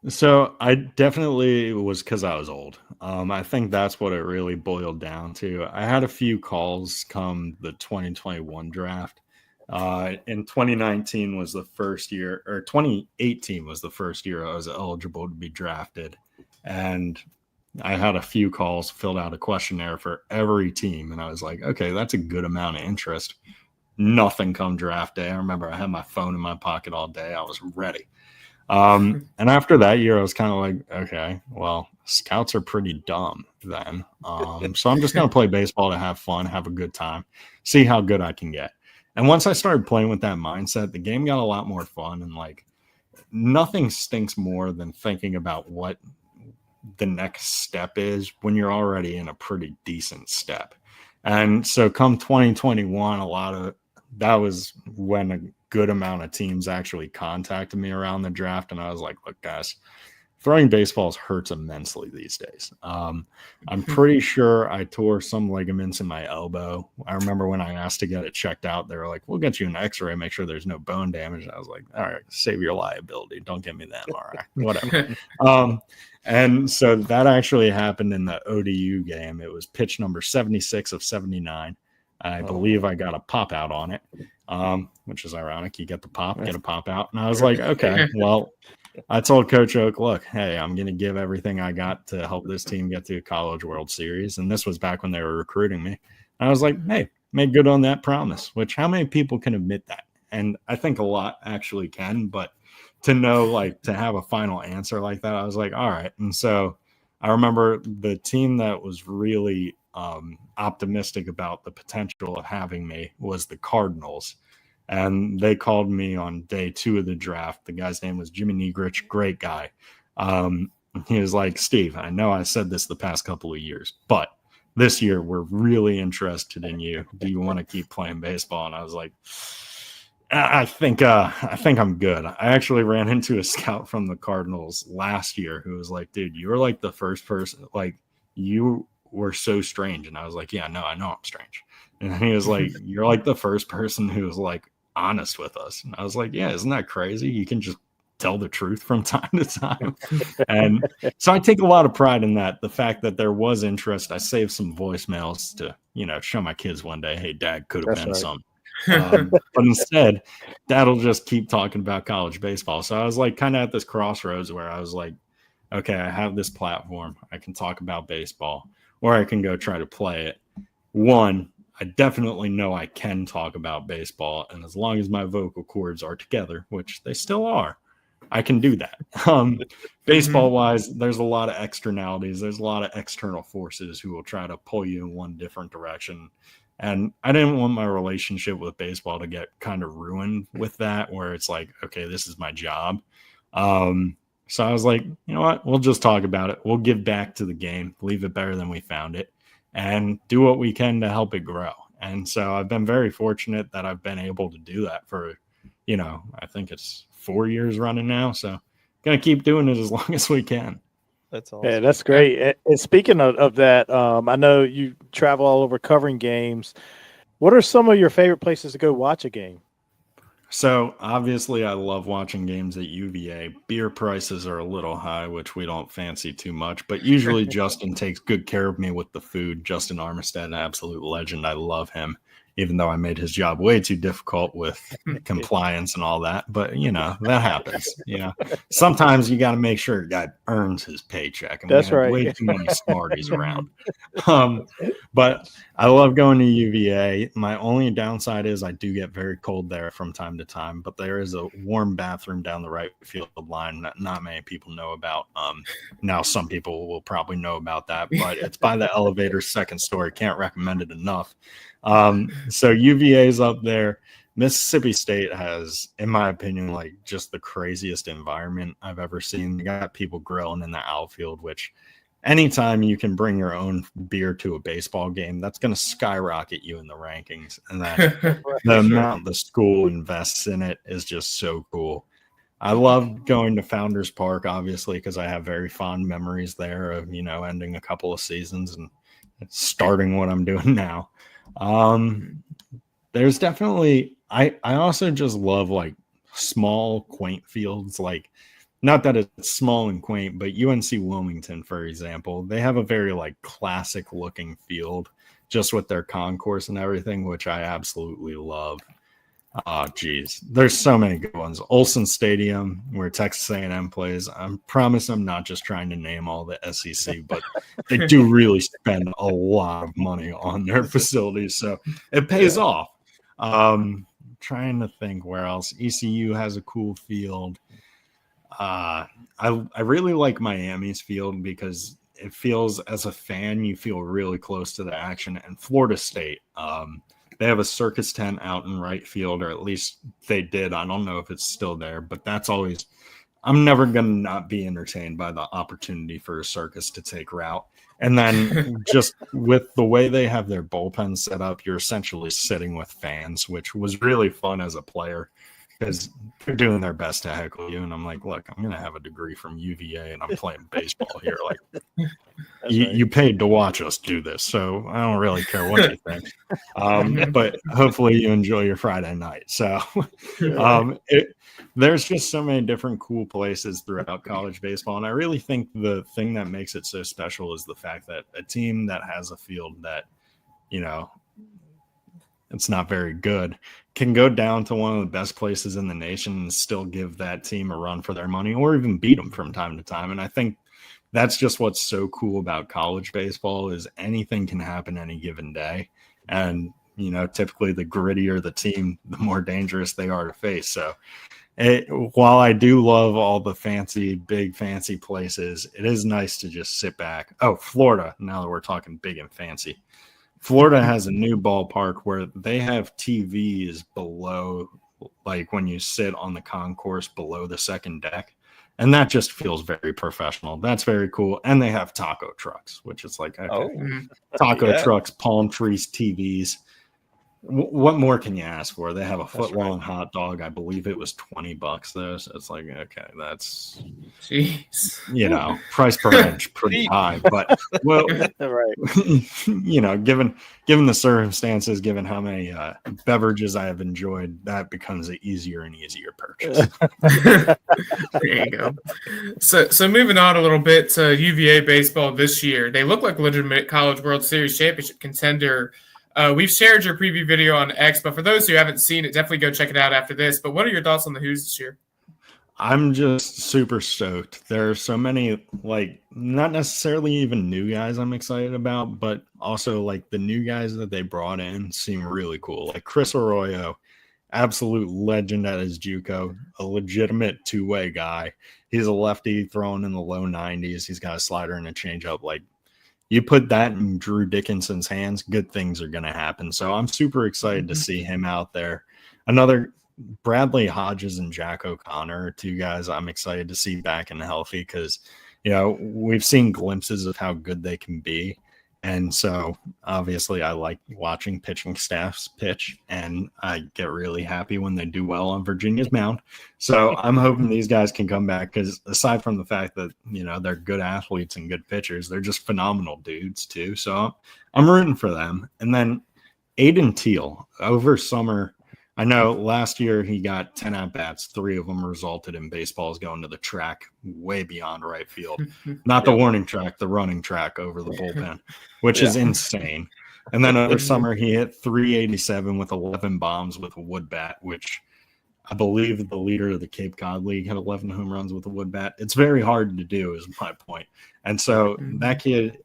So I definitely was because I was old. I think that's what it really boiled down to. I had a few calls come the 2021 draft. In 2019 was the first year, or 2018 was the first year I was eligible to be drafted. And I had a few calls, filled out a questionnaire for every team. And I was like, okay, that's a good amount of interest. Nothing come draft day. I remember I had my phone in my pocket all day. I was ready. And after that year, I was kind of like, okay, well, scouts are pretty dumb then. So I'm just going to play baseball to have fun, have a good time, see how good I can get. And once I started playing with that mindset, the game got a lot more fun. And nothing stinks more than thinking about what the next step is when you're already in a pretty decent step. And so come 2021, that was when a good amount of teams actually contacted me around the draft. And I was like, look, guys, throwing baseballs hurts immensely these days. I'm pretty sure I tore some ligaments in my elbow. I remember when I asked to get it checked out, they were like, we'll get you an x-ray, make sure there's no bone damage. I was like, all right, save your liability. Don't give me that MRI, whatever. And so that actually happened in the ODU game. It was pitch number 76 of 79. I believe I got a pop out on it, which is ironic. You get the pop, get a pop out. And I was like, okay, well, I told Coach Oak, look, hey, I'm going to give everything I got to help this team get to a College World Series. And this was back when they were recruiting me. And I was like, hey, made good on that promise, which how many people can admit that? And I think a lot actually can, but to know, like, to have a final answer like that, I was like, all right. And so I remember the team that was really optimistic about the potential of having me was the Cardinals. And they called me on day 2 of the draft. The guy's name was Jimmy Negrich, great guy. He was like, Steve, I know I said this the past couple of years, but this year we're really interested in you. Do you want to keep playing baseball? And I was like, I think I'm good. I actually ran into a scout from the Cardinals last year who was like, dude, you were like the first person, like you were so strange. And I was like, yeah, no, I know I'm strange. And he was like, you're like the first person who was like honest with us. And I was like, yeah, isn't that crazy? You can just tell the truth from time to time. And so I take a lot of pride in that. The fact that there was interest, I saved some voicemails to, show my kids one day, hey, dad, could have been
right.
some. But instead, dad'll just keep talking about college baseball. So I was like kind of at this crossroads where I was like, okay, I have this platform. I can talk about baseball, or I can go try to play it. One, I definitely know I can talk about baseball. And as long as my vocal cords are together, which they still are, I can do that. Baseball wise, there's a lot of externalities. There's a lot of external forces who will try to pull you in one different direction. And I didn't want my relationship with baseball to get kind of ruined with that, where it's like, okay, this is my job. So I was like, you know what? We'll just talk about it. We'll give back to the game, leave it better than we found it, and do what we can to help it grow. And so I've been very fortunate that I've been able to do that for, I think it's 4 years running now. So going to keep doing it as long as we can.
That's awesome.
Yeah, that's great. And speaking of that, I know you travel all over covering games. What are some of your favorite places to go watch a game?
So obviously I love watching games at UVA. Beer prices are a little high, which we don't fancy too much, but usually Justin takes good care of me with the food. Justin Armistead, an absolute legend. I love him, even though I made his job way too difficult with compliance and all that. But, that happens. Sometimes you got to make sure a guy earns his paycheck. And
that's
we have
right.
way too many smarties around. But I love going to UVA. My only downside is I do get very cold there from time to time. But there is a warm bathroom down the right field line that not many people know about. Now, some people will probably know about that. But it's by the elevator's second story. Can't recommend it enough. So UVA's up there. Mississippi State has, in my opinion, like just the craziest environment I've ever seen. You got people grilling in the outfield, which anytime you can bring your own beer to a baseball game, that's going to skyrocket you in the rankings. And then the amount the school invests in it is just so cool. I love going to Founders Park, obviously, because I have very fond memories there of, ending a couple of seasons and starting what I'm doing now. There's definitely, I also just love like small, quaint fields. Like, not that it's small and quaint, but UNC Wilmington, for example, they have a very like classic looking field just with their concourse and everything, which I absolutely love. Oh, geez. There's so many good ones. Olsen Stadium, where Texas A&M plays. I promise I'm not just trying to name all the SEC, but they do really spend a lot of money on their facilities, so it pays off. Trying to think where else. ECU has a cool field. I really like Miami's field because it feels, as a fan, you feel really close to the action. And Florida State, they have a circus tent out in right field, or at least they did. I don't know if it's still there, but that's always I'm never going to not be entertained by the opportunity for a circus to take route. And then just with the way they have their bullpen set up, you're essentially sitting with fans, which was really fun as a player because they're doing their best to heckle you. And I'm like, look, I'm going to have a degree from UVA and I'm playing baseball here. Like, you paid to watch us do this, so I don't really care what you think. But hopefully you enjoy your Friday night. So there's just so many different cool places throughout college baseball. And I really think the thing that makes it so special is the fact that a team that has a field that, you know, it's not very good can go down to one of the best places in the nation and still give that team a run for their money or even beat them from time to time. And I think that's just what's so cool about college baseball is anything can happen any given day. And, you know, typically the grittier the team, the more dangerous they are to face. So while I do love all the big fancy places, it is nice to just sit back. Oh, Florida, now that we're talking big and fancy. Florida has a new ballpark where they have TVs below, like when you sit on the concourse below the second deck. And that just feels very professional. That's very cool. And they have taco trucks, which is like, okay, taco trucks, palm trees, TVs. What more can you ask for? They have a foot-long hot dog. I believe it was $20 though. So it's like, okay, that's,
jeez,
you know, price per inch pretty high. But well, you know, given the circumstances, given how many beverages I have enjoyed, that becomes an easier and easier purchase.
There you go. So moving on a little bit to UVA baseball this year, they look like a legitimate College World Series championship contender. We've shared your preview video on X, but for those who haven't seen it, definitely go check it out after this. But what are your thoughts on the Who's this year?
I'm just super stoked. There are so many, like, not necessarily even new guys I'm excited about, but also, like, the new guys that they brought in seem really cool. Like Chris Arroyo, absolute legend at his JUCO, a legitimate two-way guy. He's a lefty throwing in the low 90s. He's got a slider and a changeup. Like, you put that in Drew Dickinson's hands, good things are going to happen. So I'm super excited to see him out there. Another Bradley Hodges and Jack O'Connor are two guys I'm excited to see back and healthy because, you know, we've seen glimpses of how good they can be. And so obviously I like watching pitching staffs pitch, and I get really happy when they do well on Virginia's mound. So I'm hoping these guys can come back because aside from the fact that, you know, they're good athletes and good pitchers, they're just phenomenal dudes too. So I'm rooting for them. And then Aiden Teal over summer, I know last year he got 10 at-bats. 3 of them resulted in baseballs going to the track way beyond right field. Not the warning track, the running track over the bullpen, which is insane. And then over summer, he hit 387 with 11 bombs with a wood bat, which I believe the leader of the Cape Cod League had 11 home runs with a wood bat. It's very hard to do is my point. And so that kid,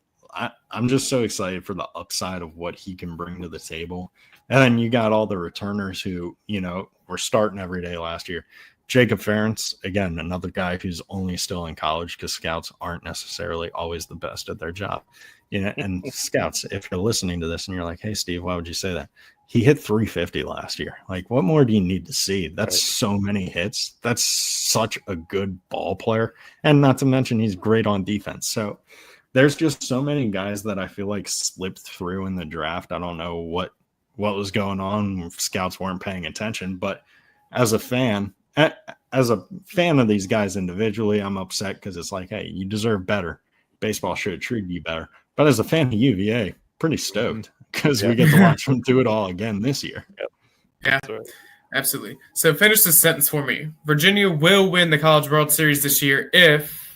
I'm just so excited for the upside of what he can bring to the table. And then you got all the returners who, you know, were starting every day last year. Jacob Ferentz, again, another guy who's only still in college because scouts aren't necessarily always the best at their job. You know, and scouts, if you're listening to this and you're like, hey, Steve, why would you say that? He hit 350 last year. Like, what more do you need to see? That's so many hits. That's such a good ball player. And not to mention he's great on defense. So there's just so many guys that I feel like slipped through in the draft. I don't know what was going on. Scouts weren't paying attention, but as a fan of these guys individually, I'm upset because it's like, hey, you deserve better. Baseball should have treated you better. But as a fan of UVA, pretty stoked because we get to watch them do it all again this year.
Yeah, absolutely. So finish this sentence for me. Virginia will win the College World Series this year if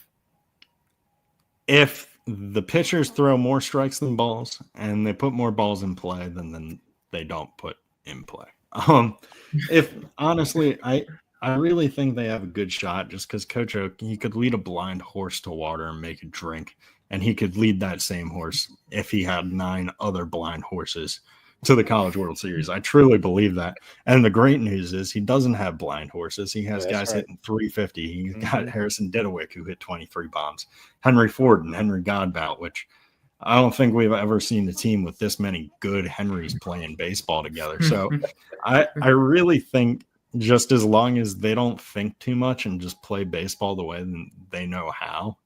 the pitchers throw more strikes than balls and they put more balls in play than they don't put in play. If honestly, I really think they have a good shot just because Coach Oak, he could lead a blind horse to water and make it drink. And he could lead that same horse if he had 9 other blind horses to the College World Series. I truly believe that. And the great news is he doesn't have blind horses. He has guys hitting 350. He's got Harrison Didowick, who hit 23 bombs, Henry Ford and Henry Godbout, which I don't think we've ever seen a team with this many good Henrys playing baseball together. So I really think, just as long as they don't think too much and just play baseball the way they know how,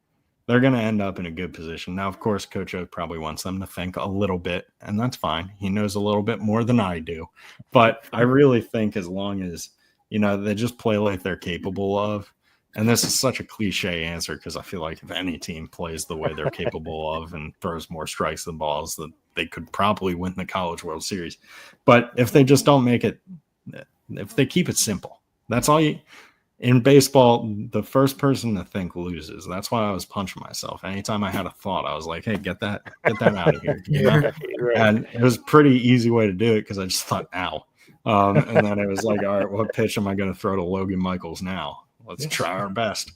they're going to end up in a good position. Now, of course, Coach O probably wants them to think a little bit, and that's fine. He knows a little bit more than I do. But I really think as long as, they just play like they're capable of, and this is such a cliche answer because I feel like if any team plays the way they're capable of and throws more strikes than balls, that they could probably win the College World Series. But if they just don't make it, if they keep it simple, that's all you – in baseball, the first person to think loses. That's why I was punching myself. Anytime I had a thought, I was like, hey, get that out of here.
Right.
And it was a pretty easy way to do it because I just thought, ow. And then it was like, all right, what pitch am I going to throw to Logan Michaels now? Let's try our best.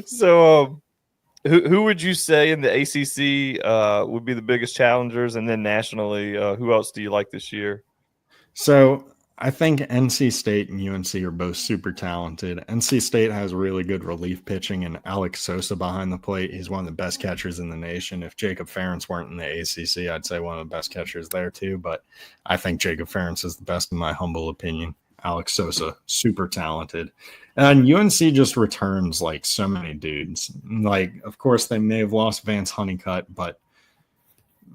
So who would you say in the ACC would be the biggest challengers? And then nationally, who else do you like this year?
So I think NC State and UNC are both super talented. NC State has really good relief pitching, and Alex Sosa behind the plate. He's one of the best catchers in the nation. If Jacob Ferentz weren't in the ACC, I'd say one of the best catchers there too. But I think Jacob Ferentz is the best in my humble opinion. Alex Sosa, super talented. And UNC just returns like so many dudes. Like, of course, they may have lost Vance Honeycutt, but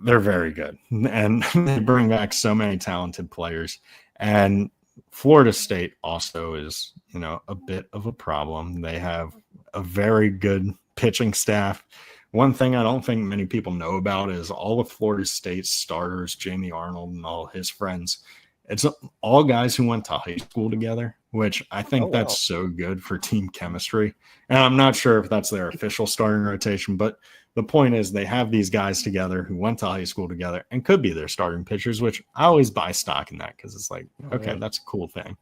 they're very good. And they bring back so many talented players. And Florida State also is, a bit of a problem. They have a very good pitching staff. One thing I don't think many people know about is all of Florida State's starters, Jamie Arnold and all his friends, it's all guys who went to high school together, which I think that's so good for team chemistry. And I'm not sure if that's their official starting rotation, but the point is they have these guys together who went to high school together and could be their starting pitchers, which I always buy stock in that because it's like, okay, that's a cool thing.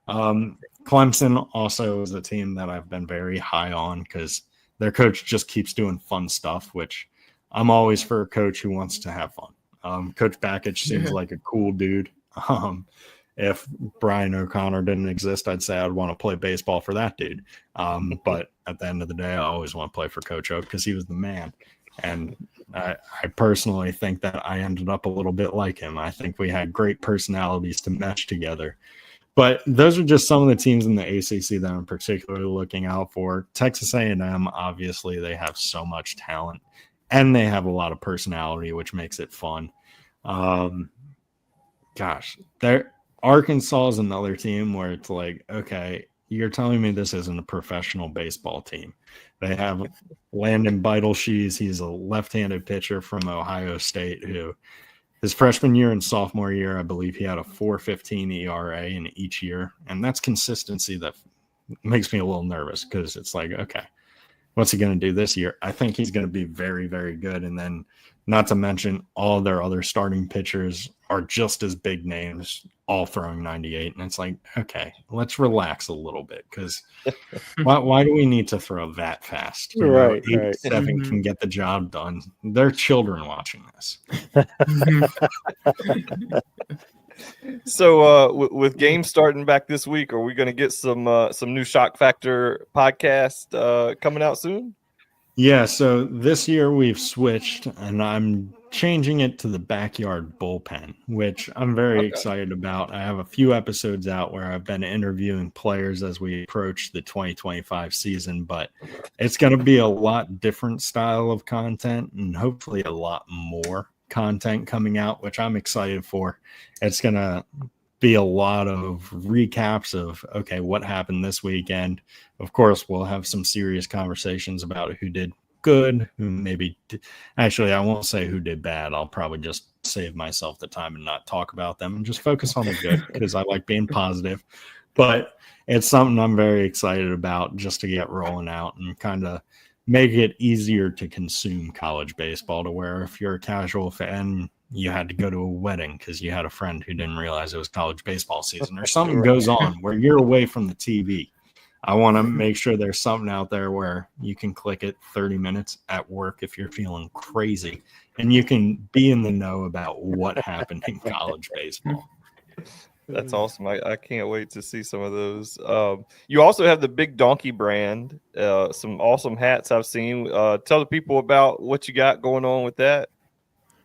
Clemson also is a team that I've been very high on because their coach just keeps doing fun stuff, which I'm always for a coach who wants to have fun. Coach Bakich seems like a cool dude. If Brian O'Connor didn't exist, I'd say I'd want to play baseball for that dude. But at the end of the day, I always want to play for Coach O because he was the man. And I personally think that I ended up a little bit like him. I think we had great personalities to mesh together. But those are just some of the teams in the ACC that I'm particularly looking out for. Texas A&M, obviously, they have so much talent. And they have a lot of personality, which makes it fun. Arkansas is another team where it's like, okay, you're telling me this isn't a professional baseball team. They have Landon Beidelshees. He's a left-handed pitcher from Ohio State who his freshman year and sophomore year, I believe he had a 4.15 ERA in each year. And that's consistency that makes me a little nervous because it's like, okay, what's he going to do this year? I think he's going to be very, very good. And then not to mention all their other starting pitchers are just as big names, all throwing 98. And it's like, okay, let's relax a little bit because why do we need to throw that fast?
Right.
87 can get the job done. They're children watching this.
So with games starting back this week, are we going to get some new Shock Factor podcast coming out soon?
Yeah, so this year we've switched, and I'm changing it to the backyard bullpen, which I'm very excited about. I have a few episodes out where I've been interviewing players as we approach the 2025 season, but it's going to be a lot different style of content and hopefully a lot more content coming out, which I'm excited for. It's going to be a lot of recaps of, okay, what happened this weekend. Of course, we'll have some serious conversations about who did good, who maybe actually, I won't say who did bad. I'll probably just save myself the time and not talk about them and just focus on the good because I like being positive. But it's something I'm very excited about just to get rolling out and kind of make it easier to consume college baseball to where if you're a casual fan, you had to go to a wedding because you had a friend who didn't realize it was college baseball season or something goes on where you're away from the TV. I want to make sure there's something out there where you can click it 30 minutes at work if you're feeling crazy and you can be in the know about what happened in college baseball.
That's awesome. I can't wait to see some of those. You also have the Big Donkey brand, some awesome hats I've seen. Tell the people about what you got going on with that.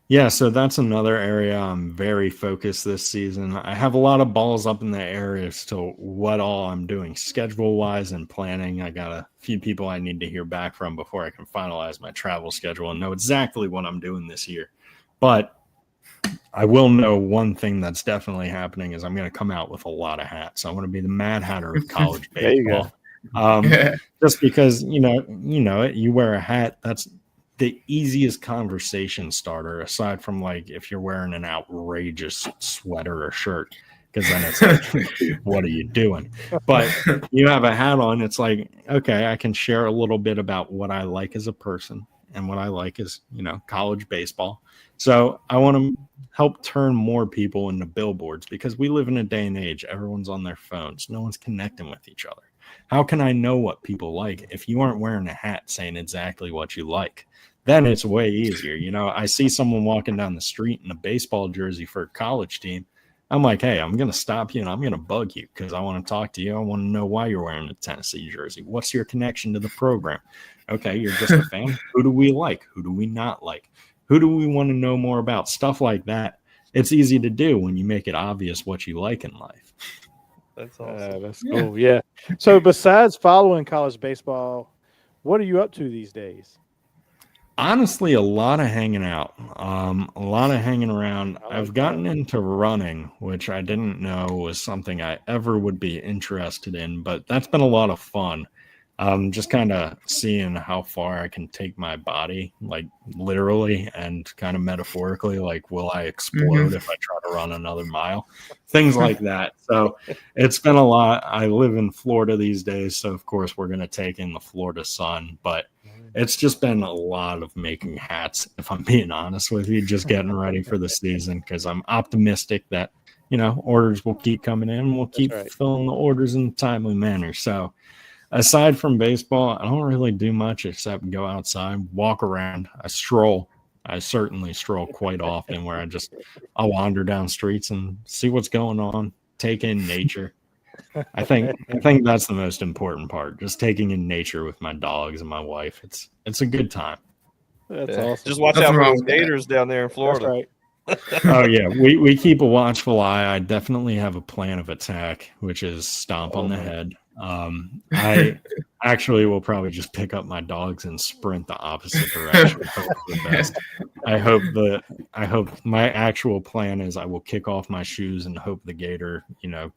Yeah, so that's another area I'm very focused this season. I have a lot of balls up in the air as to what all I'm doing schedule-wise and planning. I got a few people I need to hear back from before I can finalize my travel schedule and know exactly what I'm doing this year. But I will know one thing that's definitely happening is I'm going to come out with a lot of hats. I want to be the Mad Hatter of college
There you go.
baseball. Just because, you wear a hat, that's the easiest conversation starter, aside from like if you're wearing an outrageous sweater or shirt, because then it's like, what are you doing? But you have a hat on, it's like, okay, I can share a little bit about what I like as a person, and what I like is, college baseball. So I want to help turn more people into billboards, because we live in a day and age, everyone's on their phones, no one's connecting with each other. How can I know what people like if you aren't wearing a hat saying exactly what you like? Then it's way easier. I see someone walking down the street in a baseball jersey for a college team. I'm like, hey, I'm going to stop you and I'm going to bug you because I want to talk to you. I want to know why you're wearing a Tennessee jersey. What's your connection to the program? Okay, you're just a fan. Who do we like? Who do we not like? Who do we want to know more about? Stuff like that. It's easy to do when you make it obvious what you like in life.
That's awesome.
That's cool. Yeah. So besides following college baseball, what are you up to these days?
Honestly, a lot of hanging out, a lot of hanging around. I've gotten into running, which I didn't know was something I ever would be interested in, but that's been a lot of fun. Just kind of seeing how far I can take my body, like literally and kind of metaphorically, like will I explode if I try to run another mile? Things like that. So it's been a lot. I live in Florida these days, so of course we're going to take in the Florida sun, but it's just been a lot of making hats, if I'm being honest with you, just getting ready for the season, because I'm optimistic that, orders will keep coming in. We'll keep filling the orders in a timely manner. So aside from baseball, I don't really do much except go outside, walk around. I stroll. I certainly stroll quite often, where I'll wander down streets and see what's going on, take in nature. I think that's the most important part. Just taking in nature with my dogs and my wife. It's a good time.
That's awesome.
Just watch out for those gators down there in Florida.
That's right.
Oh yeah, we keep a watchful eye. I definitely have a plan of attack, which is stomp on the head. I actually will probably just pick up my dogs and sprint the opposite direction. Hope for the best. I hope my actual plan is I will kick off my shoes and hope the gator,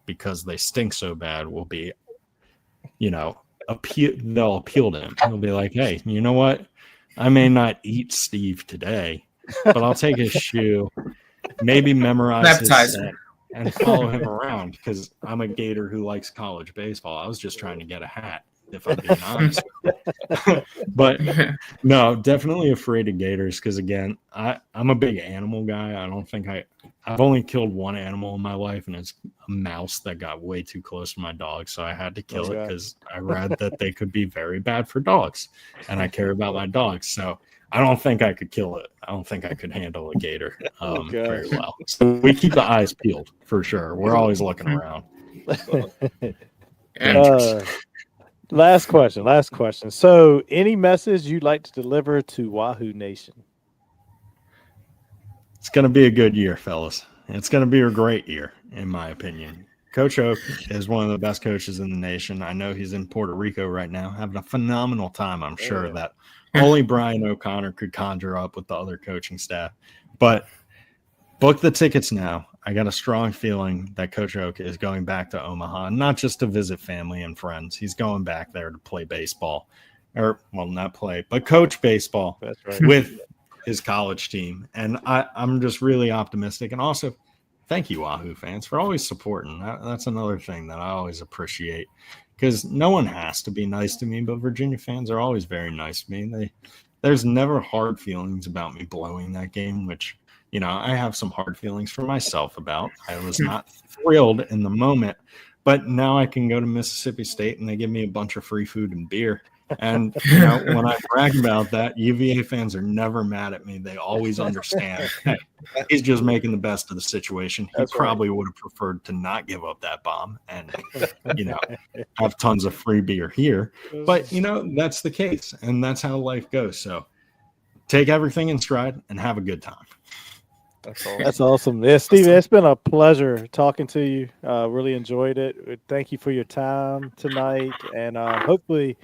because they stink so bad, will be, they'll appeal to him. He'll be like, hey, you know what? I may not eat Steve today, but I'll take his shoe, maybe memorize his scent, and follow him around, because I'm a gator who likes college baseball. I was just trying to get a hat, if I'm being honest. But no, definitely afraid of gators, because again, I'm a big animal guy. I don't think I've only killed one animal in my life, and it's a mouse that got way too close to my dog, so I had to kill it, because I read that they could be very bad for dogs, and I care about my dogs. So I don't think I could kill it. I don't think I could handle a gator very well. So we keep the eyes peeled for sure. We're always looking around.
Last question. So any message you'd like to deliver to Wahoo Nation?
It's going to be a good year, fellas. It's going to be a great year, in my opinion. Coach Oak is one of the best coaches in the nation. I know he's in Puerto Rico right now, having a phenomenal time. I'm sure that only Brian O'Connor could conjure up with the other coaching staff. But book the tickets now. I got a strong feeling that Coach Oak is going back to Omaha, not just to visit family and friends. He's going back there to play baseball, not play, but coach baseball with his college team. And I'm just really optimistic. And also, thank you, Wahoo fans, for always supporting. That's another thing that I always appreciate, because no one has to be nice to me, but Virginia fans are always very nice to me. There's never hard feelings about me blowing that game, which, I have some hard feelings for myself about. I was not thrilled in the moment, but now I can go to Mississippi State and they give me a bunch of free food and beer. And when I brag about that, UVA fans are never mad at me. They always understand, hey, he's just making the best of the situation. He probably would have preferred to not give up that bomb and, have tons of free beer here. But, that's the case. And that's how life goes. So take everything in stride and have a good time.
That's all.
That's awesome. Yeah, Steven, it's been a pleasure talking to you. Really enjoyed it. Thank you for your time tonight. And hopefully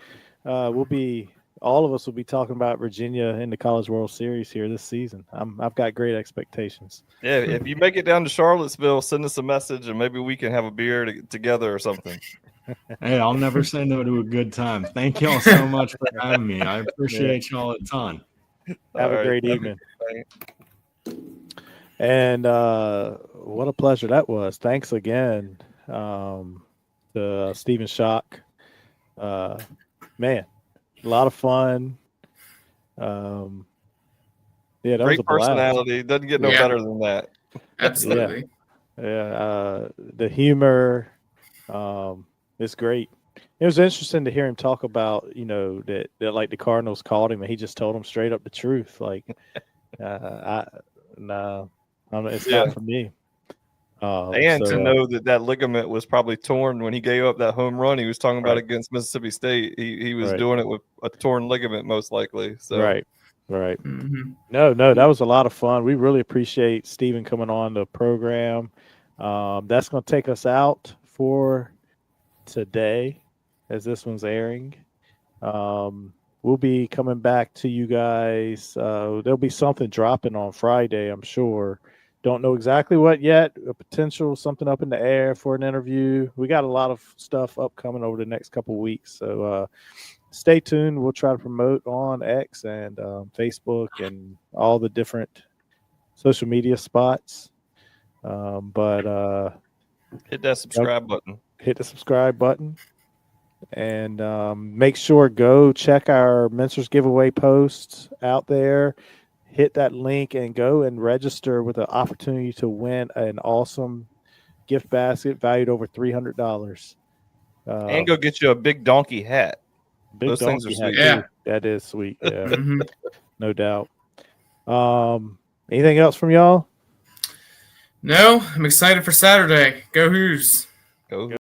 all of us will be talking about Virginia in the College World Series here this season. I've got great expectations.
Yeah, if you make it down to Charlottesville, send us a message and maybe we can have a beer together or something.
Hey, I'll never say no to a good time. Thank y'all so much for having me. I appreciate y'all a ton.
Have a great evening. And what a pleasure that was. Thanks again to Stephen Schoch. Man, a lot of fun. Yeah, that
Great
was a blast.
personality. Doesn't get no better than that.
Absolutely.
Yeah, the humor is great. It was interesting to hear him talk about, that like the Cardinals called him and he just told them straight up the truth. Like, it's not for me.
And to know that ligament was probably torn when he gave up that home run he was talking about against Mississippi State. He was doing it with a torn ligament, most likely. So
Right.
Mm-hmm.
No, that was a lot of fun. We really appreciate Stephen coming on the program. That's going to take us out for today as this one's airing. We'll be coming back to you guys. There'll be something dropping on Friday, I'm sure. Don't know exactly what yet. A potential something up in the air for an interview. We got a lot of stuff upcoming over the next couple of weeks. So stay tuned. We'll try to promote on X and Facebook and all the different social media spots. But
hit that subscribe button.
Hit the subscribe button. And make sure go check our Mentor's giveaway posts out there. Hit that link and go and register with an opportunity to win an awesome gift basket valued over $300.
And go get you a big donkey hat. Those things are sweet.
Yeah, that is sweet. Yeah, no doubt. Anything else from y'all?
No, I'm excited for Saturday. Go Hoos.
Go